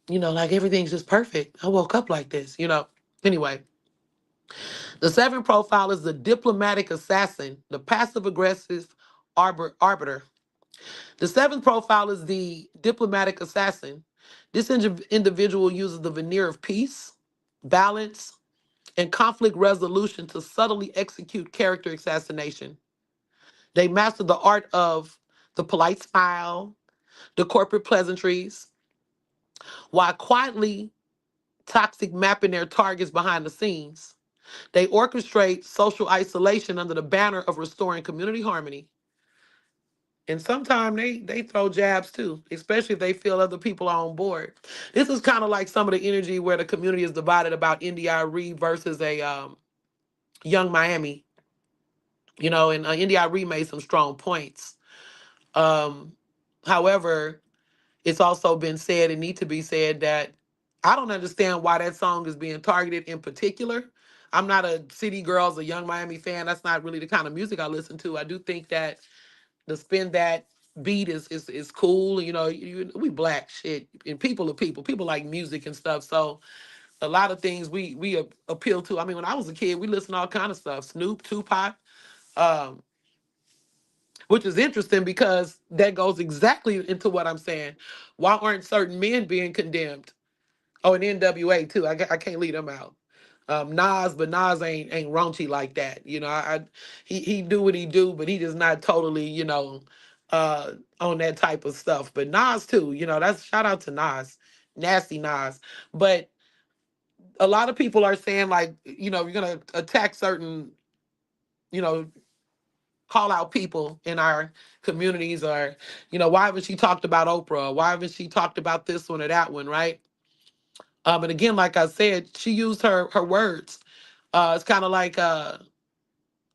Like everything's just perfect. I woke up like this. Anyway, the seventh profile is the diplomatic assassin, the passive aggressive arbiter. The seventh profile is the diplomatic assassin. This individual uses the veneer of peace, balance, and conflict resolution to subtly execute character assassination. They master the art of the polite smile, the corporate pleasantries, while quietly toxic mapping their targets behind the scenes. They orchestrate social isolation under the banner of restoring community harmony. And sometimes they throw jabs too, especially if they feel other people are on board. This is kind of like some of the energy where the community is divided about NDIRE versus a Young Miami. And NDIRE made some strong points. Um, However, it's also been said and need to be said that I don't understand why that song is being targeted in particular. I'm not a City Girls or Young Miami fan. That's not really the kind of music I listen to. I do think that the spin that beat is cool. We black shit and people are people. People like music and stuff. So a lot of things we appeal to. I mean, when I was a kid, we listened to all kind of stuff. Snoop, Tupac, um, which is interesting because that goes exactly into what I'm saying. Why aren't certain men being condemned? Oh, and NWA too. I can't leave them out. Nas, but Nas ain't raunchy like that. He do what he do, but he just not totally, on that type of stuff. But Nas too, that's shout out to Nas, nasty Nas. But a lot of people are saying like, you're gonna attack certain, you know, call out people in our communities, or, why haven't she talked about Oprah? Or why haven't she talked about this one or that one, right? And again, like I said, she used her words. It's kind of like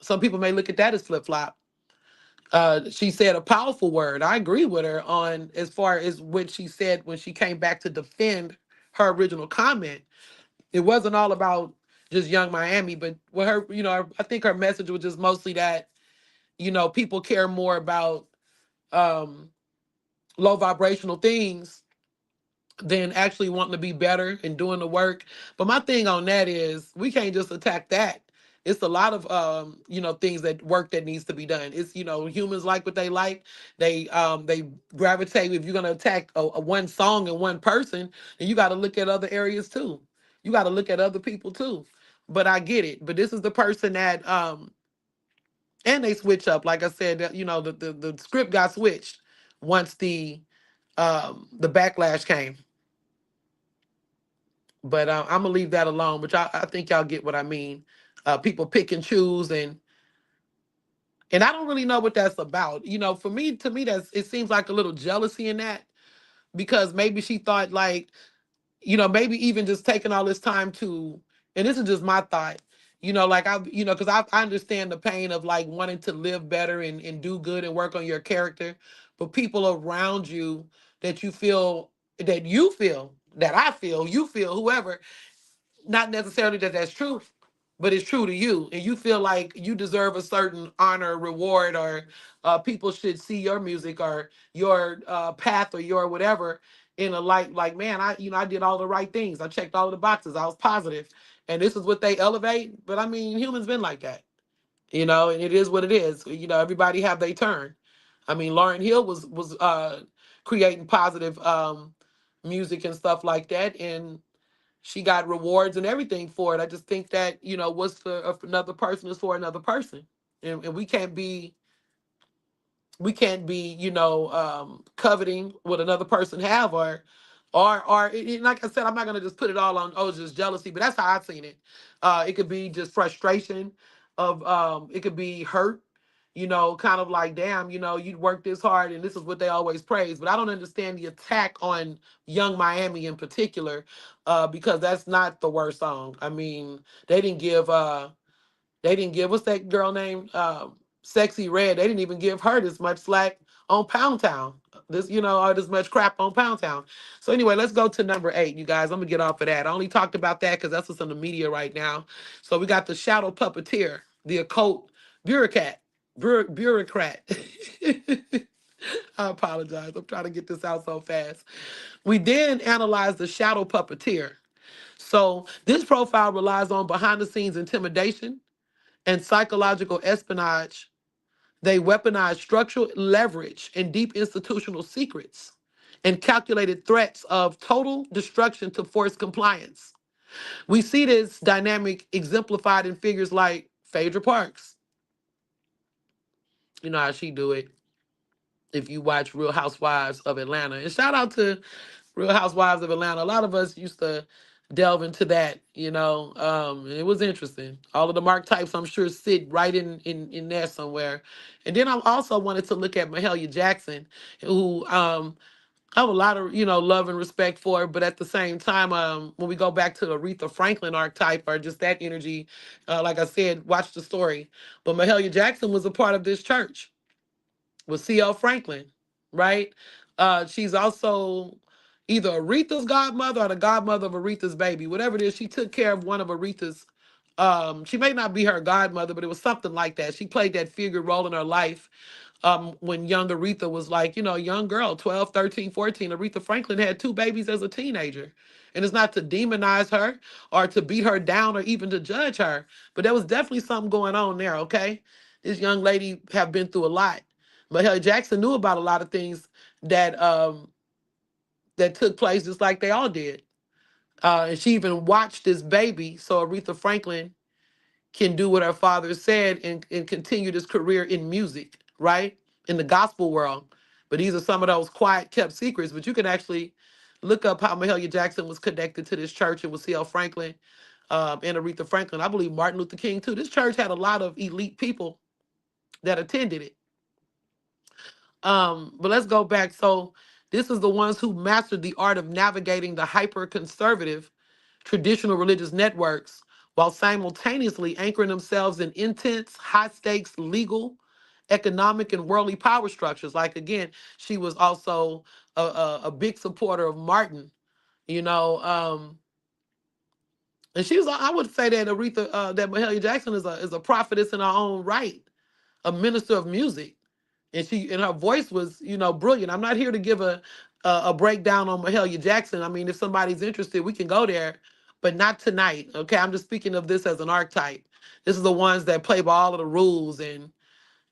some people may look at that as flip flop. She said a powerful word. I agree with her on as far as what she said when she came back to defend her original comment. It wasn't all about just Young Miami, but with her, I think her message was just mostly that, people care more about um, low vibrational things than actually wanting to be better and doing the work. But my thing on that is we can't just attack that. It's a lot of things that work that needs to be done. It's humans like what they like. They gravitate. If you're gonna attack a one song and one person, then you got to look at other areas too. You got to look at other people too. But I get it. But this is the person that and they switch up. Like I said, the script got switched once the backlash came. But I'm gonna leave that alone. But I think y'all get what I mean. People pick and choose, and I don't really know what that's about. For me, to me, it seems like a little jealousy in that, because maybe she thought like, maybe even just taking all this time to, and this is just my thought, like because I understand the pain of like wanting to live better and do good and work on your character, but people around you that that I feel, you feel, whoever, not necessarily that that's true, but it's true to you, and you feel like you deserve a certain honor, reward, or people should see your music or your path or your whatever in a light like, man, I did all the right things, I checked all of the boxes, I was positive, and this is what they elevate. But I mean, humans been like that, and it is what it is. Everybody have their turn. I mean, Lauryn Hill was creating positive music and stuff like that, and she got rewards and everything for it. I just think that, what's for another person is for another person. And we can't be, coveting what another person have, or like I said, I'm not gonna just put it all on, oh, it's just jealousy, but that's how I've seen it. It could be just frustration of it could be hurt, kind of like, damn, you'd work this hard and this is what they always praise. But I don't understand the attack on Young Miami in particular, because that's not the worst song. I mean, they didn't give what's that girl name? Sexy Red. They didn't even give her this much slack on Pound Town. Or this much crap on Pound Town. So anyway, let's go to number 8, you guys. I'm gonna get off of that. I only talked about that because that's what's in the media right now. So we got the shadow puppeteer, the occult bureaucrat. Bureaucrat. I apologize. I'm trying to get this out so fast. We then analyze the shadow puppeteer. So this profile relies on behind the scenes intimidation and psychological espionage. They weaponize structural leverage and deep institutional secrets and calculated threats of total destruction to force compliance. We see this dynamic exemplified in figures like Phaedra Parks. You know how she do it if you watch Real Housewives of Atlanta. And shout out to Real Housewives of Atlanta. A lot of us used to delve into that, you know. It was interesting. All of the archetypes, I'm sure, sit right in there somewhere. And then I also wanted to look at Mahalia Jackson, who I have a lot of, love and respect for, but at the same time, when we go back to the Aretha Franklin archetype or just that energy, like I said, watch the story. But Mahalia Jackson was a part of this church with C.L. Franklin, right? She's also either Aretha's godmother or the godmother of Aretha's baby, whatever it is. She took care of one of Aretha's. She may not be her godmother, but it was something like that. She played that figure role in her life when young Aretha was like, a young girl, 12, 13, 14. Aretha Franklin had two babies as a teenager. And it's not to demonize her or to beat her down or even to judge her, but there was definitely something going on there, okay? This young lady have been through a lot. But Jackson knew about a lot of things that that took place just like they all did. And she even watched this baby, so Aretha Franklin can do what her father said and continue this career in music, right? In the gospel world. But these are some of those quiet, kept secrets. But you can actually look up how Mahalia Jackson was connected to this church and with C.L. Franklin and Aretha Franklin. I believe Martin Luther King, too. This church had a lot of elite people that attended it. But let's go back. So this is the ones who mastered the art of navigating the hyper conservative traditional religious networks while simultaneously anchoring themselves in intense, high stakes legal, economic, and worldly power structures. Like again, she was also a big supporter of Martin, you know. And she was, I would say that that Mahalia Jackson is a prophetess in her own right, a minister of music, and her voice was brilliant. I'm not here to give a breakdown on Mahalia Jackson. I mean, if somebody's interested, we can go there, but not tonight. Okay, I'm just speaking of this as an archetype. This is the ones that play by all of the rules, and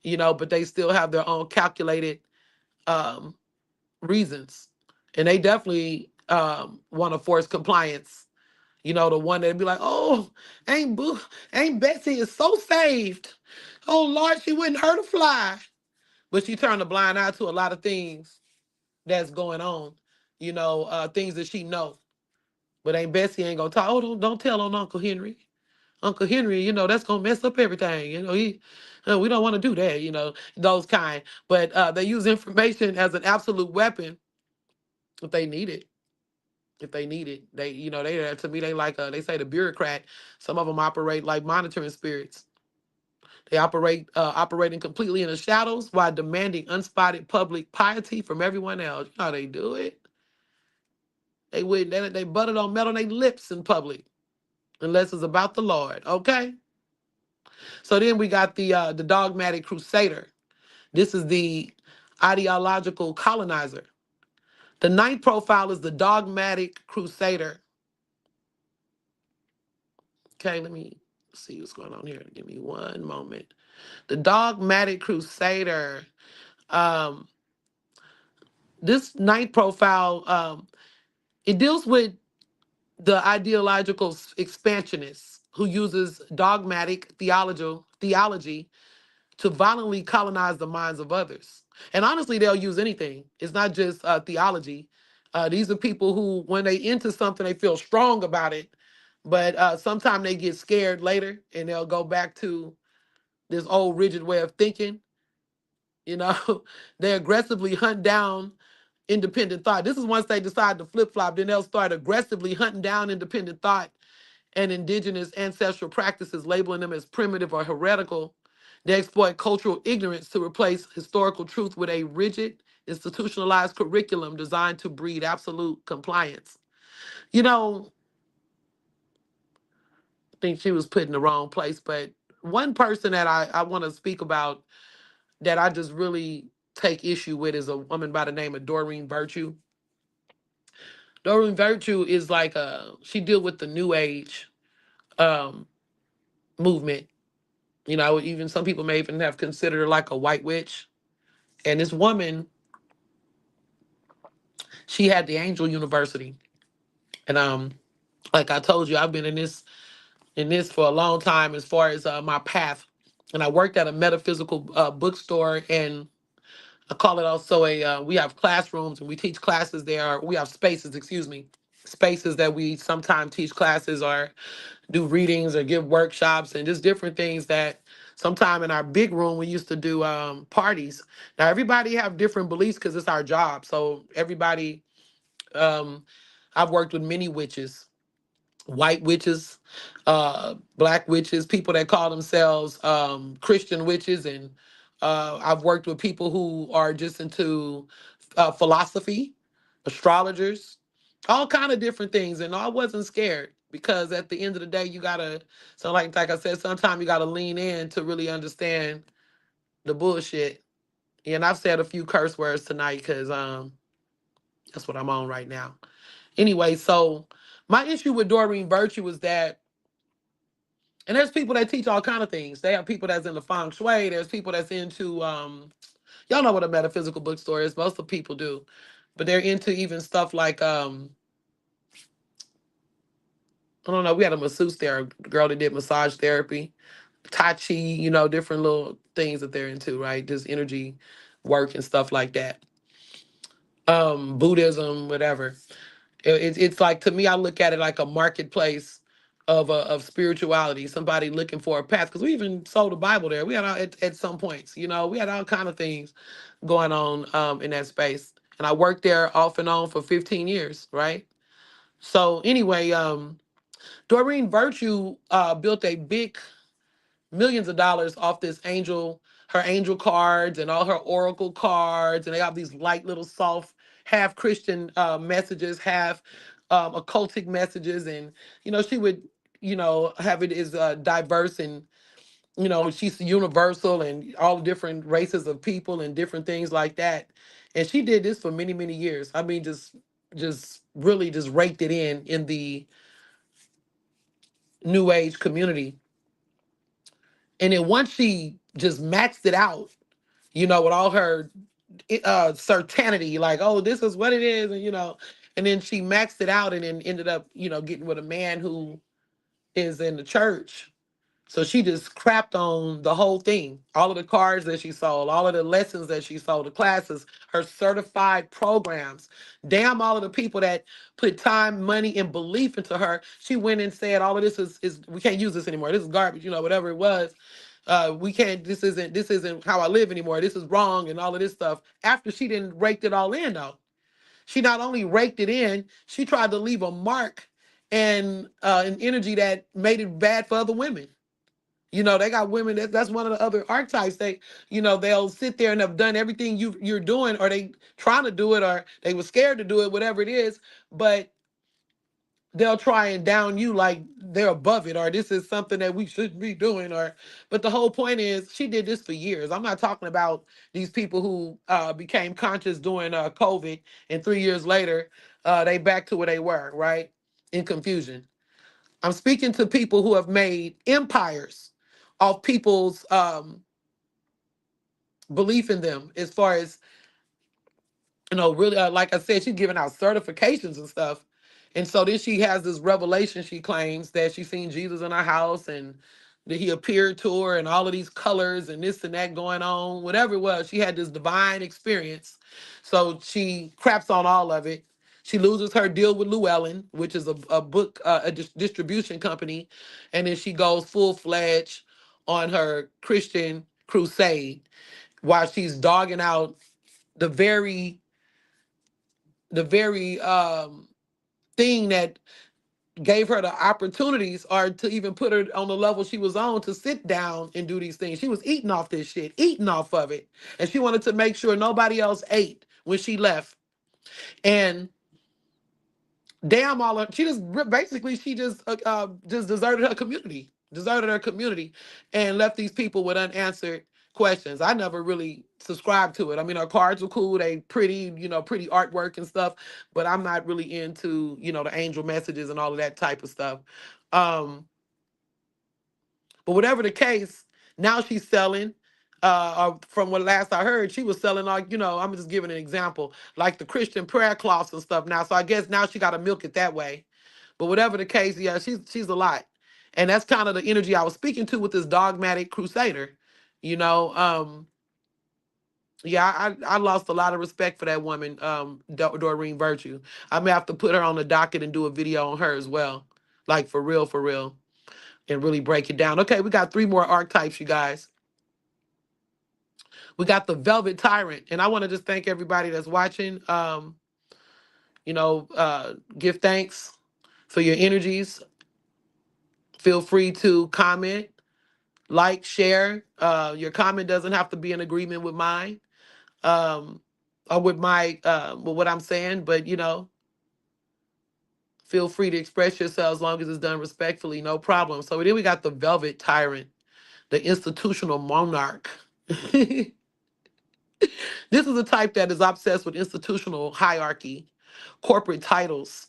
but they still have their own calculated um, reasons, and they definitely want to force compliance. The one that'd be like, "Oh, ain't Betsy is so saved. Oh Lord, she wouldn't hurt a fly." But she turned a blind eye to a lot of things that's going on, things that she know. But ain't Bessie ain't gonna talk. Oh, don't tell on Uncle Henry. Uncle Henry, that's gonna mess up everything. We don't want to do that. Those kind. But they use information as an absolute weapon if they need it. If they need it, they to me they like they say the bureaucrat. Some of them operate like monitoring spirits. They operating completely in the shadows while demanding unspotted public piety from everyone else. You know how they do it. They butter don't melt on their lips in public unless it's about the Lord. Okay. So then we got the dogmatic crusader. This is the ideological colonizer. The ninth profile is the dogmatic crusader. Okay, let me see what's going on here. Give me one moment. The dogmatic crusader. Um, this ninth profile, it deals with the ideological expansionist who uses dogmatic theology to violently colonize the minds of others. And honestly, they'll use anything. It's not just theology. These are people who, when they into something, they feel strong about it, but sometimes they get scared later and they'll go back to this old rigid way of thinking. You know, they aggressively hunt down independent thought. This is once they decide to flip flop, then they'll start aggressively hunting down independent thought and indigenous ancestral practices, labeling them as primitive or heretical. They exploit cultural ignorance to replace historical truth with a rigid, institutionalized curriculum designed to breed absolute compliance. You know, I think she was put in the wrong place, but one person that I want to speak about that I just really take issue with is a woman by the name of Doreen Virtue. Doreen Virtue is like she deal with the new age um movement. You know, even some people may even have considered her like a white witch. And this woman, she had the Angel University. And like I told you, I've been in this for a long time as far as my path. And I worked at a metaphysical bookstore, and I call it also a we have classrooms and we teach classes there. We have spaces, excuse me, spaces that we sometimes teach classes or do readings or give workshops and just different things that sometime in our big room we used to do parties. Now everybody have different beliefs because it's our job. So everybody, um, I've worked with many witches, white witches, black witches, people that call themselves Christian witches, and I've worked with people who are just into philosophy, astrologers, all kind of different things, and I wasn't scared because at the end of the day, you gotta. So like I said, sometimes you gotta lean in to really understand the bullshit. And I've said a few curse words tonight because that's what I'm on right now. Anyway, so my issue with Doreen Virtue is that, and there's people that teach all kind of things. They have people that's into feng shui. There's people that's into y'all know what a metaphysical bookstore is. Most of the people do, but they're into even stuff like I don't know. We had a masseuse there, a girl that did massage therapy, tai chi. You know, different little things that they're into, right? Just energy work and stuff like that. Buddhism, whatever. It's like, to me, I look at it like a marketplace of spirituality. Somebody looking for a path, because we even sold the Bible there. We had at some points, you know, we had all kind of things going on in that space. And I worked there off and on for 15 years, right? So anyway, Doreen Virtue built a big millions of dollars off this angel, her angel cards and all her oracle cards, and they have these light little soft, half Christian messages, half occultic messages, and she would have it as diverse, and she's universal and all different races of people and different things like that. And she did this for many many years. I mean, just really just raked it in the new age community. And then once she just maxed it out, with all her certainty, like, oh, this is what it is, and and then she maxed it out, and then ended up, getting with a man who is in the church. So she just crapped on the whole thing, all of the cards that she sold, all of the lessons that she sold, the classes, her certified programs. Damn, all of the people that put time, money, and belief into her. She went and said, all of this is we can't use this anymore. This is garbage, whatever it was. We can't, this isn't how I live anymore. This is wrong, and all of this stuff. After she didn't raked it all in, though. She not only raked it in, she tried to leave a mark and an energy that made it bad for other women. They got women that's one of the other archetypes. They'll sit there and have done everything you're doing, or they trying to do it, or they were scared to do it, whatever it is, but they'll try and down you like they're above it, or this is something that we shouldn't be doing, or but the whole point is she did this for years. I'm not talking about these people who became conscious during COVID, and 3 years later they back to where they were, right? In confusion. I'm speaking to people who have made empires of people's belief in them, as far as really, like I said, she's giving out certifications and stuff. And so then she has this revelation. She claims that she's seen Jesus in her house, and that he appeared to her, and all of these colors and this and that going on, whatever it was. She had this divine experience. So she craps on all of it. She loses her deal with Llewellyn, which is a book, distribution company. And then she goes full fledged on her Christian crusade while she's dogging out the very the very thing that gave her the opportunities, or to even put her on the level she was on, to sit down and do these things. She was eating off this shit, eating off of it. And she wanted to make sure nobody else ate when she left. And damn, all of she just basically she just deserted her community, and left these people with unanswered questions. I never really subscribed to it. I mean, our cards were cool. They pretty, pretty artwork and stuff, but I'm not really into, the angel messages and all of that type of stuff. Um, but whatever the case, now she's selling. From what last I heard, she was selling like, I'm just giving an example, like the Christian prayer cloths and stuff now. So I guess now she got to milk it that way. But whatever the case, yeah, she's a lot. And that's kind of the energy I was speaking to with this dogmatic crusader. You know, yeah, I lost a lot of respect for that woman, Doreen Virtue. I may have to put her on the docket and do a video on her as well. Like for real, and really break it down. Okay, we got three more archetypes, you guys. We got the Velvet Tyrant, and I want to just thank everybody that's watching. Give thanks for your energies. Feel free to comment, like, share. Your comment doesn't have to be in agreement with mine, or with my with what I'm saying, but feel free to express yourself as long as it's done respectfully, no problem. So then we got the Velvet Tyrant, the institutional monarch. This is a type that is obsessed with institutional hierarchy, corporate titles,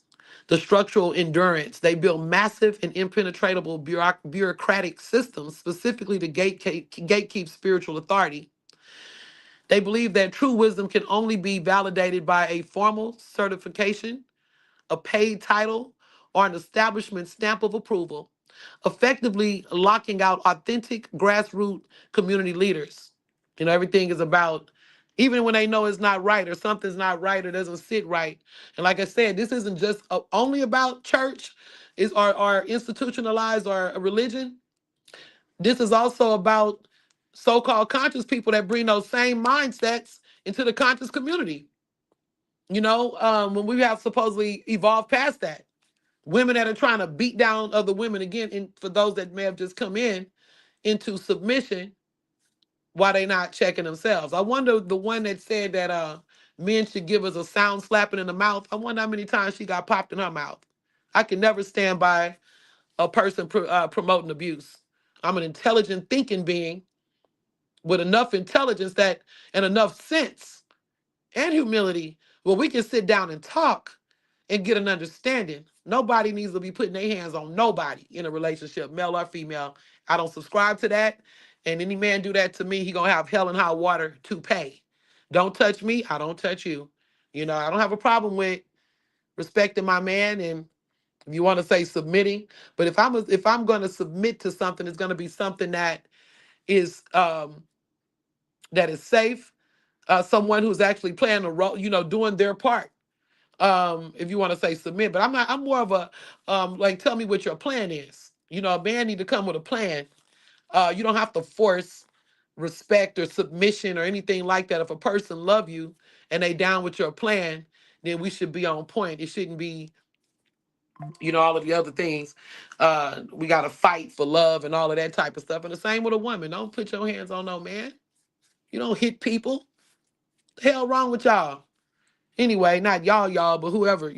the structural endurance. They build massive and impenetrable bureaucratic systems specifically to gatekeep spiritual authority. They believe that true wisdom can only be validated by a formal certification, a paid title, or an establishment stamp of approval, effectively locking out authentic grassroots community leaders. Everything is about, even when they know it's not right or something's not right or doesn't sit right. And like I said, this isn't just only about church, is or institutionalized or a religion. This is also about so-called conscious people that bring those same mindsets into the conscious community. When we have supposedly evolved past that. Women that are trying to beat down other women again, and for those that may have just come in into submission, why they not checking themselves. I wonder, the one that said that men should give us a sound slapping in the mouth. I wonder how many times she got popped in her mouth. I can never stand by a person promoting abuse. I'm an intelligent thinking being with enough intelligence that and enough sense and humility where we can sit down and talk and get an understanding. Nobody needs to be putting their hands on nobody in a relationship, male or female. I don't subscribe to that. And any man do that to me, he gonna have hell and high water to pay. Don't touch me, I don't touch you. I don't have a problem with respecting my man, and if you want to say submitting, but if I'm gonna submit to something, it's gonna be something is um that is safe, someone who's actually playing a role, doing their part. If you want to say submit, but I'm more of a like, tell me what your plan is. A man need to come with a plan. You don't have to force respect or submission or anything like that. If a person love you and they down with your plan, then we should be on point. It shouldn't be, all of the other things. We got to fight for love and all of that type of stuff. And the same with a woman. Don't put your hands on no man. You don't hit people. The hell wrong with y'all? Anyway, not y'all, but whoever.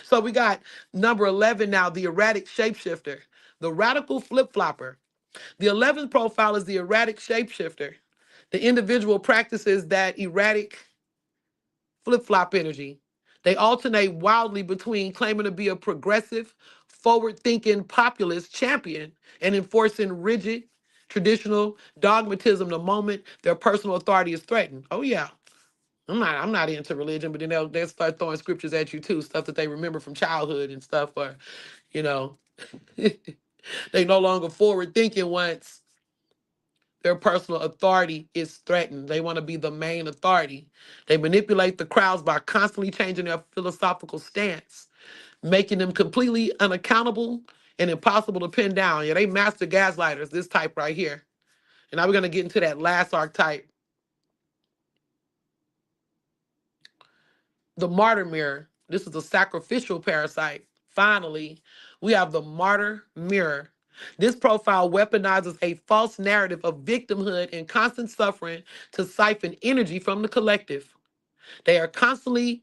So we got number 11 now, the erratic shapeshifter, the radical flip-flopper. The 11th profile is the erratic shapeshifter. The individual practices that erratic flip-flop energy. They alternate wildly between claiming to be a progressive, forward-thinking populist champion and enforcing rigid, traditional dogmatism the moment their personal authority is threatened. Oh yeah. I'm not into religion, but then they'll start throwing scriptures at you too, stuff that they remember from childhood and stuff, or, you know, they no longer forward thinking once their personal authority is threatened. They want to be the main authority. They manipulate the crowds by constantly changing their philosophical stance, making them completely unaccountable and impossible to pin down. Yeah, they master gaslighters, this type right here. And now we're going to get into that last archetype, the martyr mirror. This is a sacrificial parasite. Finally, we have the martyr mirror. This profile weaponizes a false narrative of victimhood and constant suffering to siphon energy from the collective. They are constantly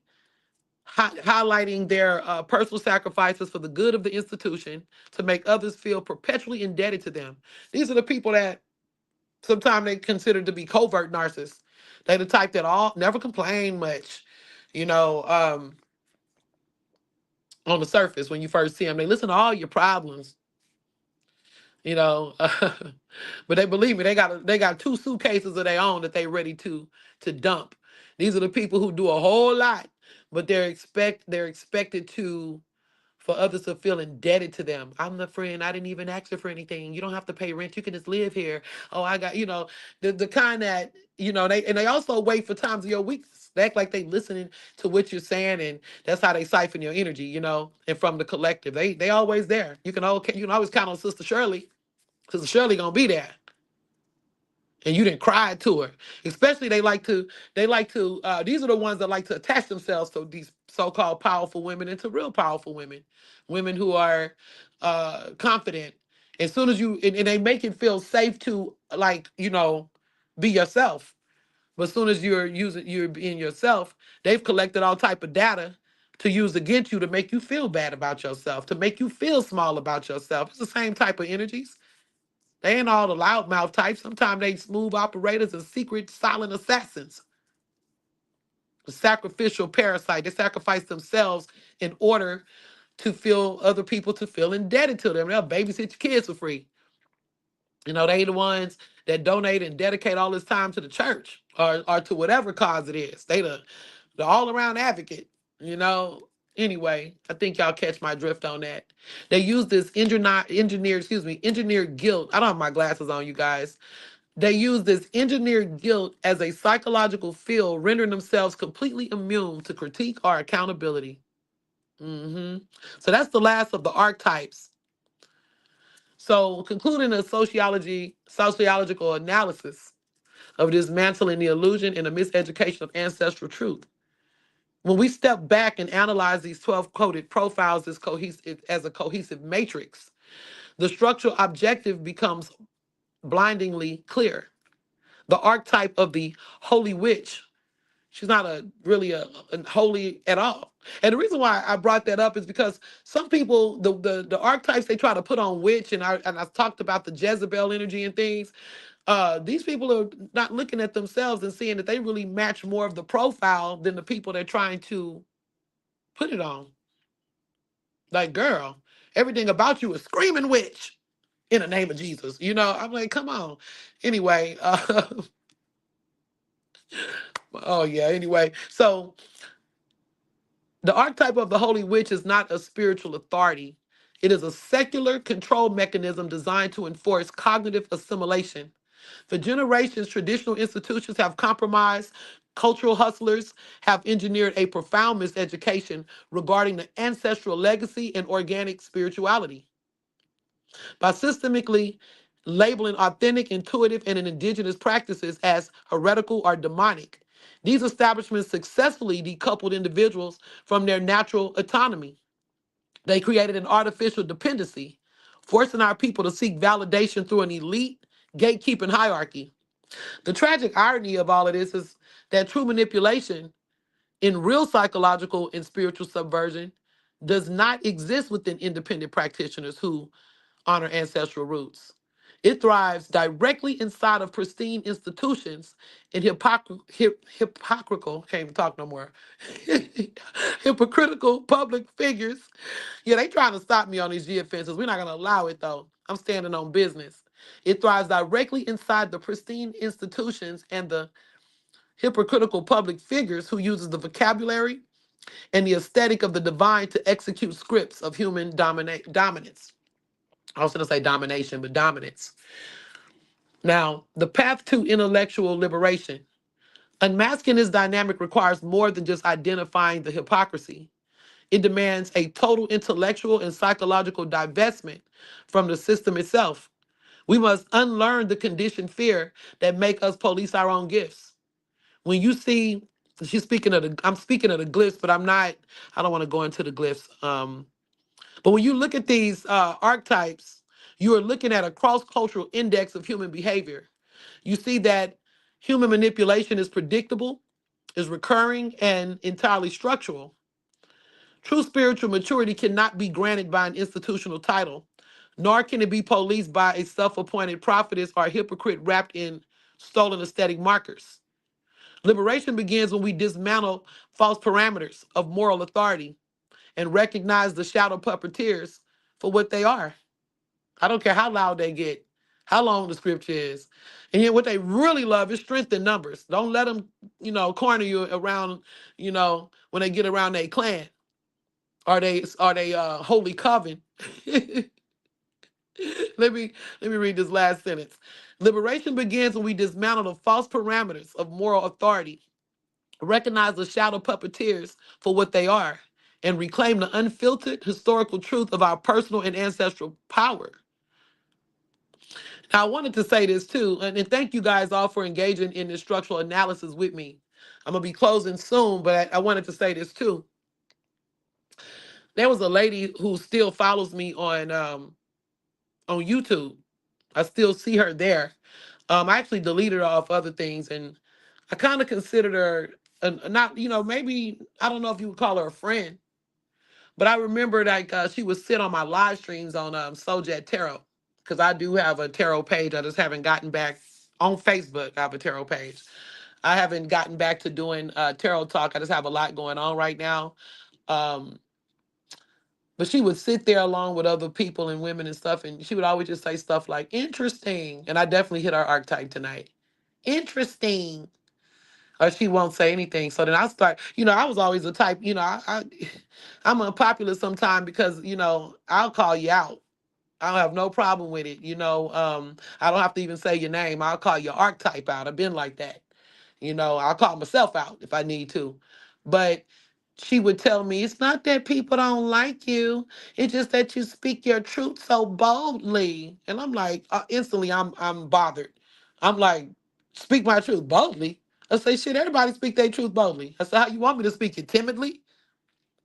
highlighting their personal sacrifices for the good of the institution to make others feel perpetually indebted to them. These are the people that Sometimes they considered to be covert narcissists. They the type that all never complain much, you know, on the surface when you first see them. They listen to all your problems, you know. But they believe me, they got two suitcases of their own that they ready to dump. These are the people who do a whole lot, but they're expected to for others to feel indebted to them. I'm the friend. I didn't even ask you for anything. You don't have to pay rent. You can just live here. Oh, I got, the kind that, they also wait for times of your weakness. They act like they listening to what you're saying, and that's how they siphon your energy, and from the collective. They always there. You can always count on Sister Shirley. Sister Shirley gonna be there. And you didn't cry to her. Especially these are the ones that like to attach themselves to these so-called powerful women and to real powerful women. Women who are confident. As soon as and they make it feel safe to be yourself. But as soon as you're being yourself, they've collected all type of data to use against you to make you feel bad about yourself, to make you feel small about yourself. It's the same type of energies. They ain't all the loudmouth types. Sometimes they smooth operators and secret silent assassins. The sacrificial parasite. They sacrifice themselves in order to feel other people to feel indebted to them. They'll babysit your kids for free. They the ones that donate and dedicate all this time to the church or to whatever cause it is. They the all around advocate, you know. Anyway, I think y'all catch my drift on that. They use this engineered guilt. I don't have my glasses on, you guys. They use this engineered guilt as a psychological field, rendering themselves completely immune to critique or accountability. So that's the last of the archetypes. So concluding a sociological analysis of dismantling the illusion and the miseducation of ancestral truth. When we step back and analyze these 12 coded profiles as a cohesive matrix, the structural objective becomes blindingly clear. The archetype of the holy witch. She's not a holy at all. And the reason why I brought that up is because some people, the archetypes they try to put on witch, and I talked about the Jezebel energy and things. These people are not looking at themselves and seeing that they really match more of the profile than the people they're trying to put it on. Like, girl, everything about you is screaming witch in the name of Jesus. I'm like, come on. Anyway, oh yeah. Anyway, so the archetype of the holy witch is not a spiritual authority. It is a secular control mechanism designed to enforce cognitive assimilation. For generations, traditional institutions have compromised. Cultural hustlers have engineered a profound miseducation regarding the ancestral legacy and organic spirituality. By systemically labeling authentic, intuitive, and indigenous practices as heretical or demonic, these establishments successfully decoupled individuals from their natural autonomy. They created an artificial dependency, forcing our people to seek validation through an elite, gatekeeping hierarchy. The tragic irony of all of this is that true manipulation in real psychological and spiritual subversion does not exist within independent practitioners who honor ancestral roots. It thrives directly inside of pristine institutions and hypocritical, can't even talk no more, hypocritical public figures. Yeah, they trying to stop me on these G offenses. We're not going to allow it, though. I'm standing on business. It thrives directly inside the pristine institutions and the hypocritical public figures who uses the vocabulary and the aesthetic of the divine to execute scripts of human dominance. I was going to say domination, but dominance. Now, the path to intellectual liberation. Unmasking this dynamic requires more than just identifying the hypocrisy. It demands a total intellectual and psychological divestment from the system itself. We must unlearn the conditioned fear that make us police our own gifts. When you see, I'm speaking of the glyphs, but I don't want to go into the glyphs. But when you look at these archetypes, you are looking at a cross-cultural index of human behavior. You see that human manipulation is predictable, is recurring, and entirely structural. True spiritual maturity cannot be granted by an institutional title, Nor can it be policed by a self-appointed prophetess or hypocrite wrapped in stolen aesthetic markers. Liberation begins when we dismantle false parameters of moral authority and recognize the shadow puppeteers for what they are. I don't care how loud they get, how long the scripture is. And yet what they really love is strength in numbers. Don't let them, corner you around, when they get around their clan or they holy coven. let me let me read this last sentence. Liberation begins when we dismantle the false parameters of moral authority, recognize the shadow puppeteers for what they are, and reclaim the unfiltered historical truth of our personal and ancestral power. Now, I wanted to say this too, and thank you guys all for engaging in this structural analysis with me. I'm gonna be closing soon, but I wanted to say this too. There was a lady who still follows me on YouTube. I still see her there. I actually deleted her off other things, and I kind of considered her not, maybe I don't know if you would call her a friend, but I remember like she would sit on my live streams on Sojet Tarot, because I do have a tarot page. I just haven't gotten back on Facebook. I have a tarot page. I haven't gotten back to doing tarot talk. I just have a lot going on right now. Um, but she would sit there along with other people and women and stuff, and she would always just say stuff like "interesting," and I definitely hit our archetype tonight. Interesting. Or she won't say anything. So then I start, I was always the type, I'm unpopular sometimes because, I'll call you out. I don't have no problem with it. I don't have to even say your name. I'll call your archetype out. I've been like that. I'll call myself out if I need to. But she would tell me, it's not that people don't like you. It's just that you speak your truth so boldly. And I'm like, instantly I'm bothered. I'm like, speak my truth boldly. I say, shit, everybody speak their truth boldly. I said, how you want me to speak it timidly,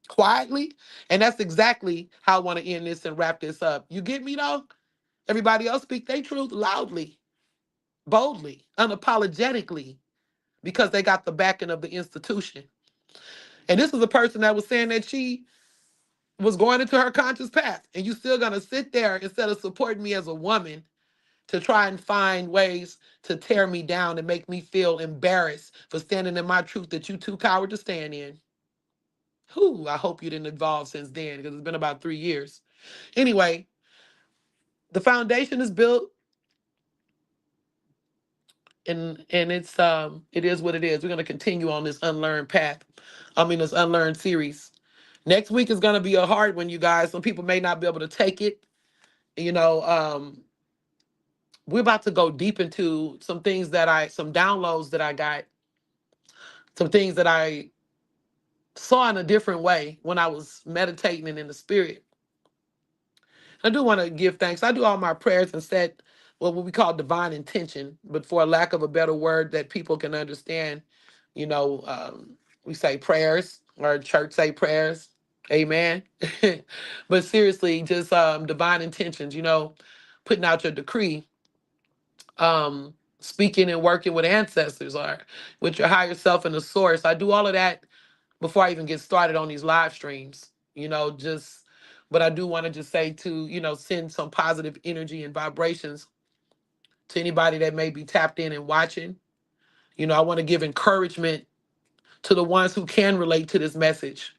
quietly? And that's exactly how I want to end this and wrap this up. You get me though? Everybody else speak their truth loudly, boldly, unapologetically, because they got the backing of the institution. And this is a person that was saying that she was going into her conscious path. And you still gonna sit there instead of supporting me as a woman to try and find ways to tear me down and make me feel embarrassed for standing in my truth that you too coward to stand in. Whew, I hope you didn't evolve since then because it's been about 3 years. Anyway, the foundation is built, and it is what it is. We're gonna continue on this unlearned path. I mean this unlearned series. Next week is gonna be a hard one, you guys. Some people may not be able to take it. You know, we're about to go deep into some downloads that I got, some things that I saw in a different way when I was meditating and in the spirit. I do want to give thanks. I do all my prayers and set what we call divine intention, but for a lack of a better word that people can understand, you know, we say prayers or church say prayers. Amen. But seriously, just divine intentions, putting out your decree, speaking and working with ancestors or with your higher self and the source. I do all of that before I even get started on these live streams, just, but I do want to just say to, send some positive energy and vibrations to anybody that may be tapped in and watching. I want to give encouragement to the ones who can relate to this message,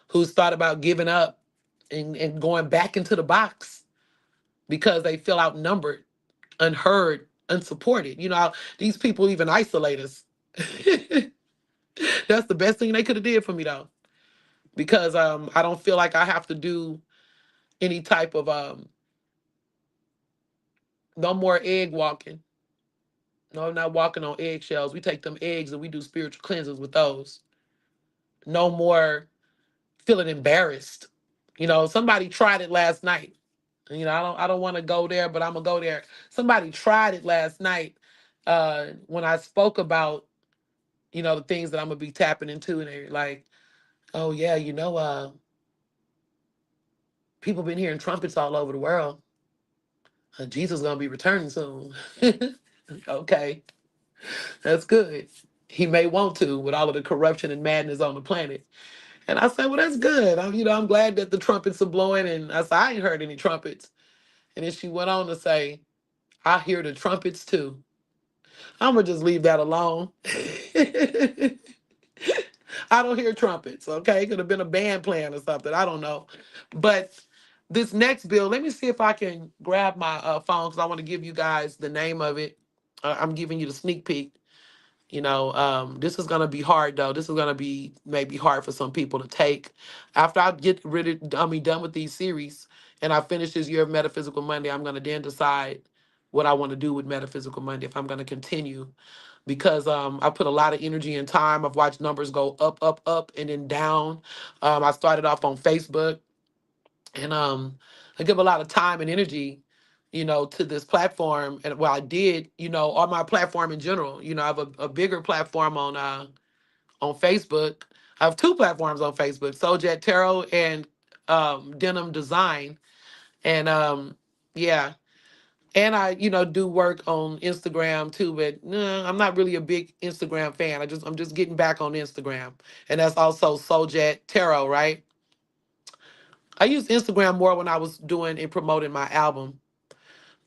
who's thought about giving up and going back into the box because they feel outnumbered, unheard, unsupported. These people even isolate us. That's the best thing they could have did for me though, because I don't feel like I have to do any type of no more egg walking. No, I'm not walking on eggshells. We take them eggs and we do spiritual cleanses with those. No more feeling embarrassed. Somebody tried it last night. I don't want to go there, but I'm gonna go there. Somebody tried it last night when I spoke about, the things that I'm gonna be tapping into, and they're like, oh yeah, people been hearing trumpets all over the world. Jesus gonna be returning soon. Okay, that's good. He may want to with all of the corruption and madness on the planet. And I said, well, that's good. I'm glad that the trumpets are blowing. And I said, I ain't heard any trumpets. And then she went on to say, I hear the trumpets too. I'm gonna just leave that alone. I don't hear trumpets. Okay, could have been a band playing or something. I don't know, but this next bill, let me see if I can grab my phone because I want to give you guys the name of it. I'm giving you the sneak peek. This is gonna be hard though. This is gonna be maybe hard for some people to take. After I get done with these series, and I finish this year of Metaphysical Monday, I'm gonna then decide what I want to do with Metaphysical Monday. If I'm gonna continue, because I put a lot of energy and time. I've watched numbers go up, up, up, and then down. I started off on Facebook, and I give a lot of time and energy, to this platform. And well, I did, on my platform in general. I have a bigger platform on Facebook. I have two platforms on Facebook: Souljet Tarot and Denim Design. And yeah, and I, do work on Instagram too, but I'm not really a big Instagram fan. I'm just getting back on Instagram, and that's also Souljet Tarot, right? I used Instagram more when I was doing and promoting my album.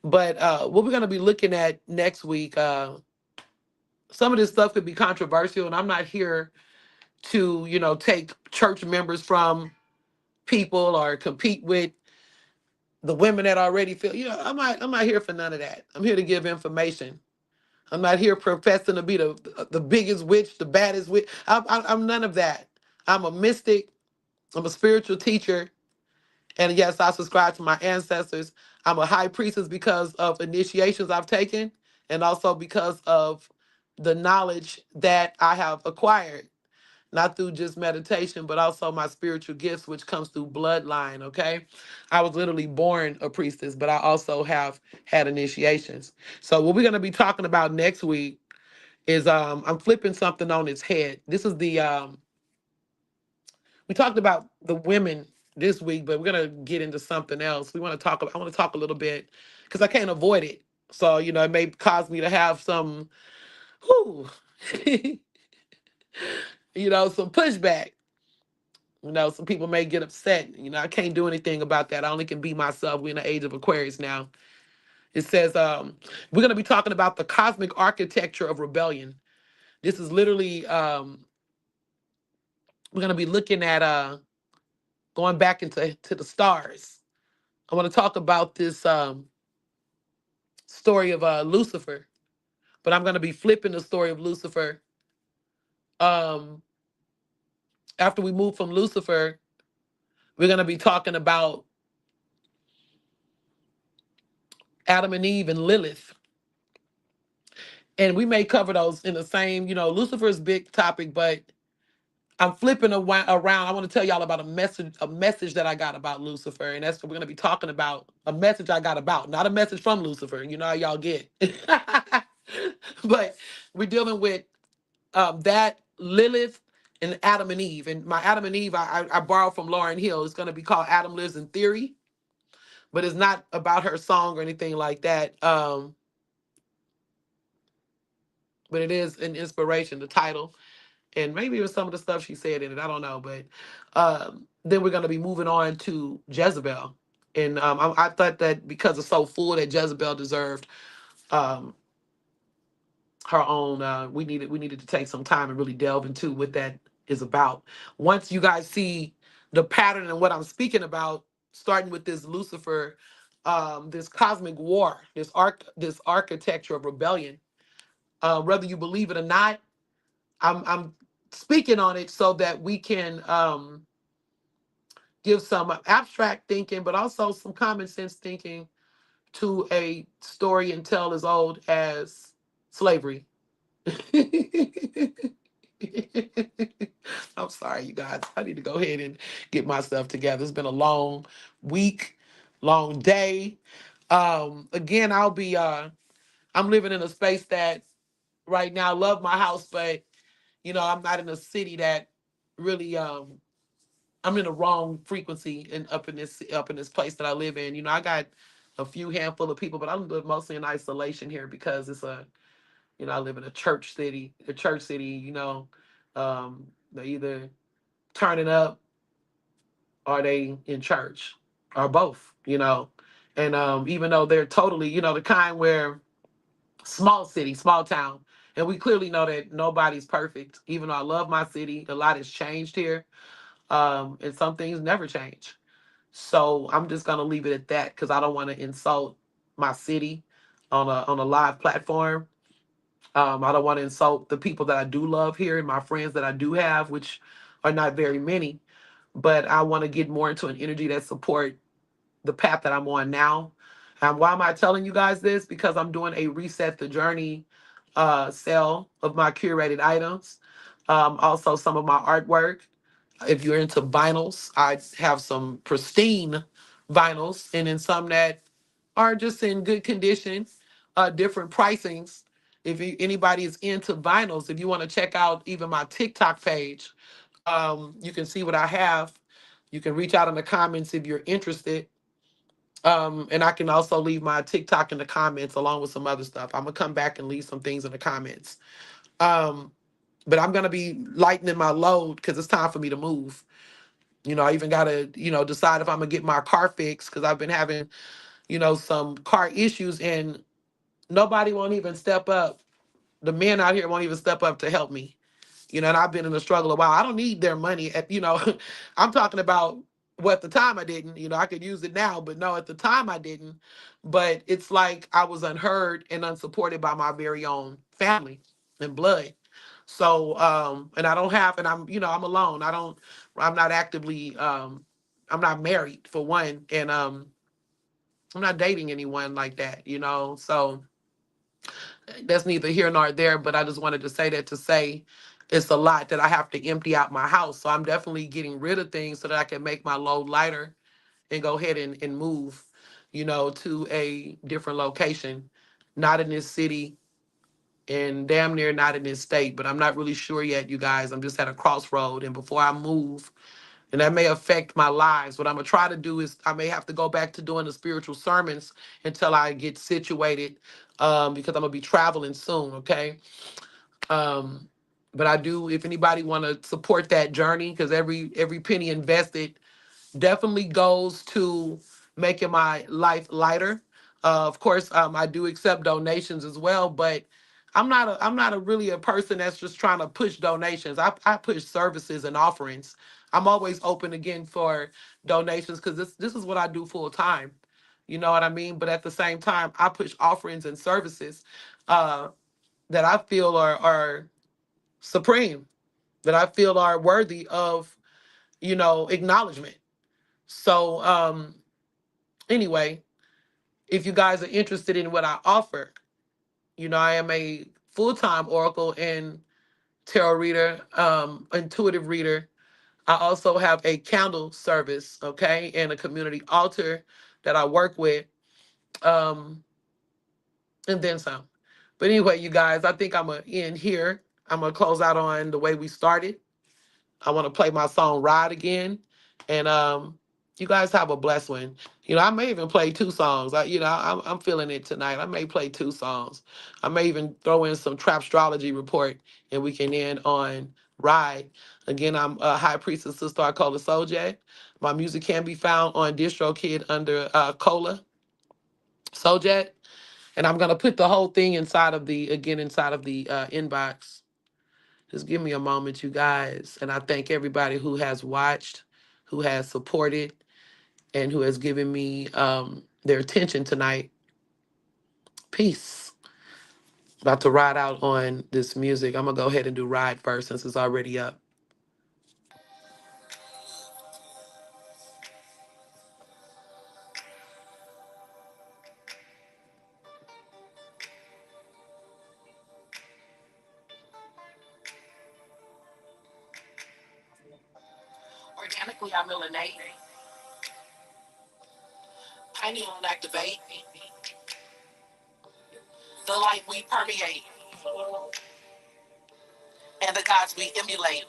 But what we're gonna be looking at next week, some of this stuff could be controversial, and I'm not here to, take church members from people or compete with the women that already feel. I'm not here for none of that. I'm here to give information. I'm not here professing to be the biggest witch, the baddest witch. I'm none of that. I'm a mystic. I'm a spiritual teacher. And yes, I subscribe to my ancestors. I'm a high priestess because of initiations I've taken and also because of the knowledge that I have acquired, not through just meditation, but also my spiritual gifts, which comes through bloodline. Okay. I was literally born a priestess, but I also have had initiations. So what we're going to be talking about next week is I'm flipping something on its head. This is the we talked about the women this week, but we're gonna get into something else. I want to talk a little bit because I can't avoid it. So, it may cause me to have some whew, some pushback. Some people may get upset. I can't do anything about that. I only can be myself. We're in the age of Aquarius now. It says we're gonna be talking about the cosmic architecture of rebellion. This is literally we're gonna be looking at going back into the stars. I want to talk about this story of Lucifer, but I'm going to be flipping the story of Lucifer. Um, After we move from Lucifer, we're going to be talking about Adam and Eve and Lilith, and we may cover those in the same. Lucifer's big topic, but I'm flipping around. I want to tell y'all about a message that I got about Lucifer, and that's what we're going to be talking about. A message I got about, not a message from Lucifer. You know how y'all get. But we're dealing with that Lilith and Adam and Eve. And my Adam and Eve, I borrowed from Lauryn Hill. It's going to be called Adam Lives in Theory, but it's not about her song or anything like that. But it is an inspiration, the title, and maybe it was some of the stuff she said in it. I don't know. But then we're going to be moving on to Jezebel. And I thought that because it's so full that Jezebel deserved um, her own we needed to take some time and really delve into what that is about. Once you guys see the pattern and what I'm speaking about, starting with this Lucifer, this cosmic war, this architecture of rebellion, whether you believe it or not, I'm speaking on it so that we can give some abstract thinking but also some common sense thinking to a story and tell as old as slavery. I'm sorry, you guys. I need to go ahead and get myself together. It's been a long week, long day. Again, I'm living in a space that right now I love my house, but I'm not in a city that really I'm in the wrong frequency and up in this place that I live in. I got a few handful of people, but I live mostly in isolation here because I live in a church city. A church city, they either turning up or they in church or both. And even though they're totally, the kind where small city, small town, and we clearly know that nobody's perfect. Even though I love my city, a lot has changed here, and some things never change. So I'm just gonna leave it at that because I don't want to insult my city on a live platform. I don't want to insult the people that I do love here and my friends that I do have, which are not very many. But I want to get more into an energy that support the path that I'm on now. And why am I telling you guys this? Because I'm doing a reset the journey sale of my curated items. Also some of my artwork. If you're into vinyls, I have some pristine vinyls and then some that are just in good condition, different pricings. If anybody is into vinyls, if you want to check out even my TikTok page, you can see what I have. You can reach out in the comments if you're interested. And I can also leave my TikTok in the comments along with some other stuff. I'm gonna come back and leave some things in the comments. Um, but I'm gonna be lightening my load because it's time for me to move. I even gotta, decide if I'm gonna get my car fixed because I've been having, some car issues and nobody won't even step up. The men out here won't even step up to help me. And I've been in a struggle a while. I don't need their money. I'm talking about well, at the time I didn't. I could use it now, but no, at the time I didn't. But it's like I was unheard and unsupported by my very own family and blood. So, and I don't have, and I'm alone. I'm not actively, I'm not married for one, and I'm not dating anyone like that. So that's neither here nor there, but I just wanted to say that to say it's a lot that I have to empty out my house. So I'm definitely getting rid of things so that I can make my load lighter and go ahead and move, to a different location, not in this city and damn near not in this state, but I'm not really sure yet, you guys. I'm just at a crossroad. And before I move, and that may affect my lives. What I'm gonna try to do is I may have to go back to doing the spiritual sermons until I get situated, because I'm gonna be traveling soon. Okay, um, but I do. If anybody want to support that journey, because every penny invested definitely goes to making my life lighter. Of course, I do accept donations as well, but I'm not a really a person that's just trying to push donations. I push services and offerings. I'm always open again for donations because this is what I do full time. You know what I mean? But at the same time, I push offerings and services uh, that I feel are supreme, that I feel are worthy of acknowledgement. So anyway, if you guys are interested in what I offer, I am a full-time oracle and tarot reader, intuitive reader. I also have a candle service, okay, and a community altar that I work with, um, and then some. But anyway, you guys, I think I'm gonna end here. I'm gonna close out on the way we started. I want to play my song "Ride" again, and you guys have a blessed one. I may even play two songs. I'm feeling it tonight. I may play two songs. I may even throw in some trap astrology report, and we can end on "Ride." Again, I'm High Priestess Sister Arcola Souljack. My music can be found on DistroKid under Cola Souljack, and I'm gonna put the whole thing inside of the inbox. Just give me a moment, you guys. And I thank everybody who has watched, who has supported, and who has given me their attention tonight. Peace. About to ride out on this music. I'm going to go ahead and do Ride first since it's already up. Organically, I melanate. Pineal activate. The light we permeate. And the gods we emulate.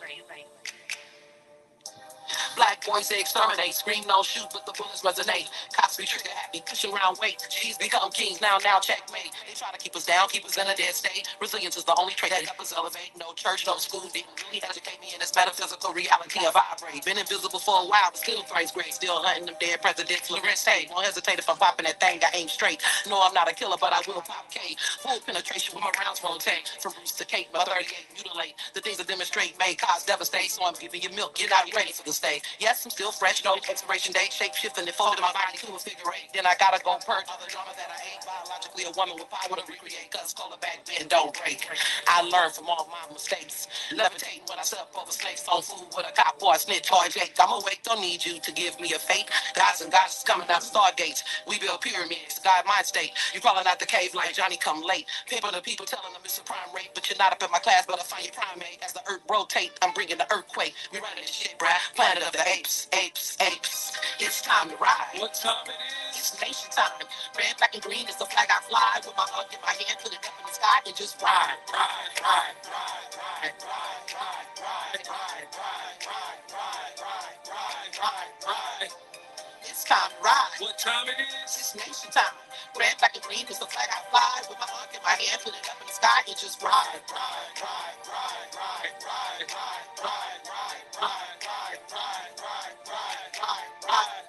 Black boys say exterminate, scream no shoot, but the bullets resonate. Cops be trigger happy, push around weight. G's become kings, now checkmate. They try to keep us down, keep us in a dead state. Resilience is the only trait that helps us elevate. No church, no school didn't really educate me in this metaphysical reality of vibrate. Been invisible for a while, but still thrice great. Still hunting them dead presidents. Lorenz Tate, won't hesitate if I'm popping that thing, I aim straight. No, I'm not a killer, but I will pop K. Full penetration with my rounds rotate. From roots to cake, my 38 mutilate. The things I demonstrate may cause devastate. So I'm giving you milk, get out ready for the stage. Yes, I'm still fresh, no expiration date. Shape shifting and folding my body to a figure eight. Then I gotta go purge all the drama that I ate. Biologically a woman with power to recreate. Cause color back then don't break. I learned from all my mistakes. Levitating when I step over snakes on food with a cop or a snitch or a Jake. I'm awake, don't need you to give me a fate. Gods and goddesses coming out stargates. We build pyramids, God mind state. You crawling out the cave like Johnny come late. People the people telling them it's a crime rate. But you're not up in my class, but I find your primate. As the earth rotate, I'm bringing the earthquake. We running this shit, bruh. Planet of the apes, apes, apes. It's time to ride. What time it is? It's nation time. Red, black, and green is the flag I fly. With my hug in my hand, put it up in the sky and just ride, ride, ride, ride, ride, ride, ride, ride, ride, ride, ride, ride, ride, ride, ride. It's time to ride. What time it is? It's nation time. Red, black, and green is the flag I fly. With my hug in my hand, put it up in the sky and just ride, ride, ride, ride, ride, ride, ride, ride, ride, ride, ride, ride, ride, ride, ride, ride.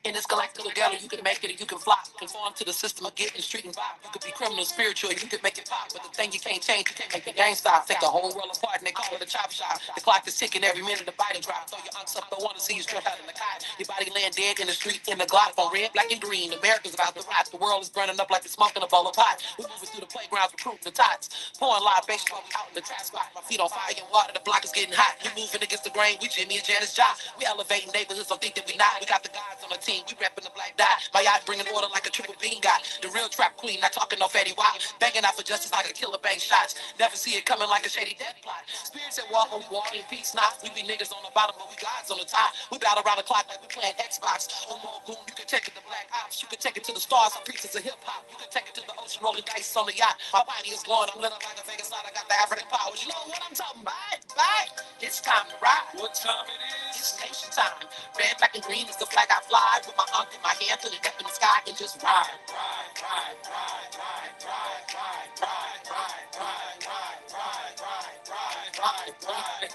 In this galactic together, you can make it and you can fly. Conform to the system of getting street and vibe. You could be criminal, spiritual, you could make it pop. But the thing you can't change, you can't make the game stop. Take the whole world apart and they call it a chop shop. The clock is ticking every minute, the bite drop. Throw your unks up, don't want to see you stretched out in the cot. Your body laying dead in the street in the Glock on red, black, and green. America's about to rot. The world is burning up like it's smoking a bowl of pot. We're moving through the playgrounds, recruiting the tots. Pouring live baseball, we out in the trap spot. My feet on fire and water, the block is getting hot. You moving against the grain, we Jimmy and Janice Jock. We elevating neighborhoods, don't think that we not. We got the guys on the team, we repping the black dot. My yacht bringing order like a triple bean got. The real trap queen, not talking no fatty wop. Banging out for justice like a killer bang shots. Never see it coming like a shady death plot. Spirits at war, we war in peace not. We be niggas on the bottom, but we gods on the top. We battle around the clock like we playing Xbox. Oh, more boom, you can take it to black ops. You can take it to the stars on pieces of hip hop. You can take it to the ocean, rolling dice on the yacht. My body is glowing, I'm lit up like a Vegas slide. I got the African powers. You know what I'm talking about? Right? It's time to ride. What time it is? It's nation time. Red, black, and green is the flag I fly. With my arm in my hand, put it up in the sky and just ride, ride, ride, ride, ride, ride, ride, ride, ride, ride, ride, ride, ride, ride, ride.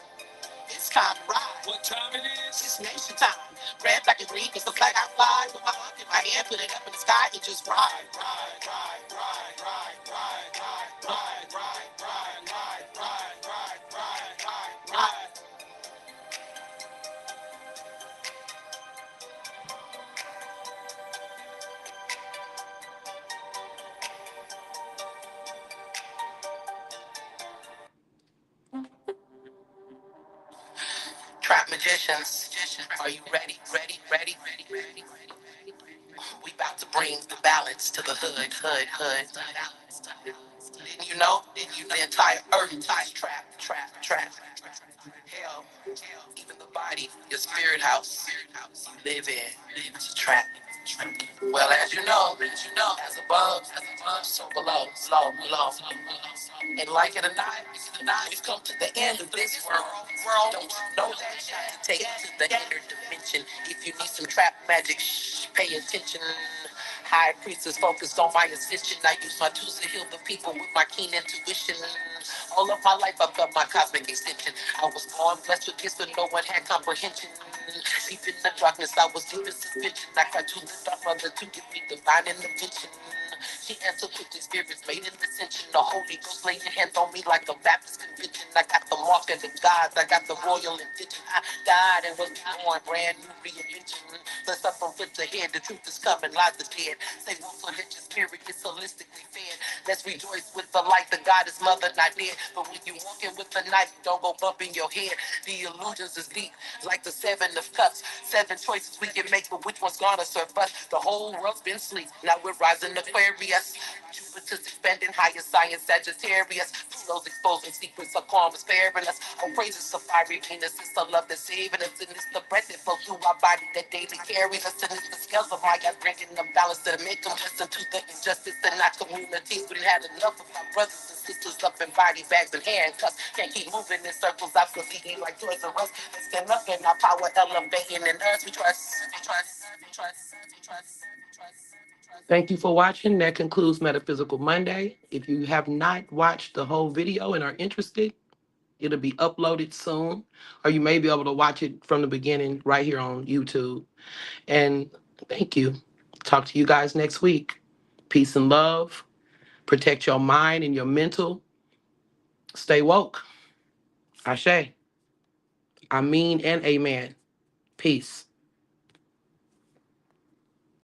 It's time to ride. What time it is? It's nation time. Red, black, and green is the flag I fly. With my arm in my hand, put it up in the sky and just ride, ride, ride, ride, ride, ride, ride, ride, ride, ride, ride, ride, ride, ride, ride, ride. Trap magicians, are you ready? Ready, ready, ready, ready, ready, ready. We about to bring the balance to the hood, hood, hood. Didn't you know? The entire earth is trap, trap, trap. Hell, even the body, your spirit house you live in, it's a trap. Well, as you know, as above, so below, low. And like it or not, we've come to the end of this world. Don't you know that? To take it to the inner dimension. If you need some trap magic, shh, pay attention. High priestess focused on my ascension. I use my tools to heal the people with my keen intuition. All of my life I've got my cosmic extension. I was born blessed with gifts, but no one had comprehension. Deep in the darkness, I was deep in suspension. I cried to the dark mother to give me divine intervention. She answered quickly, spirits made an ascension. The Holy Ghost laid your hands on me like a Baptist convention. I got the mark of the gods, I got the royal intention. I died and was born, brand new reinvention. Blessed up from foot to head, the truth is coming, lies are dead. Say, well, so let your spirit get holistically fed. Let's rejoice with the light, the God is mother, not dead. But when you walking with the knife, don't go bumping your head. The illusions is deep, like the seven of cups. Seven choices we can make, but which one's gonna serve us? The whole world's been asleep, now we're rising Aquarius. Jupiter's expanding, higher science, Sagittarius. Pluto's exposing secrets of karma, sparing us. Oh, praises to fiery Venus, it's the love that's saving us. And it's the breath that flows through our body that daily carries us. And it's the scales of my God bringing the balance to make them listen to the injustice and not communities wouldn't have enough of my brothers and sisters up in body bags and handcuffs. Can't keep moving in circles. I'm completely like Toys R Us. Let's stand up in our power, elevating in us. We trust, we trust, we trust, we trust, we trust. Thank you for watching. That concludes Metaphysical Monday. If you have not watched the whole video and are interested, it'll be uploaded soon, or you may be able to watch it from the beginning right here on YouTube. And thank you. Talk to you guys next week. Peace and love. Protect your mind and your mental. Stay woke. Ashe. I mean and amen. Peace.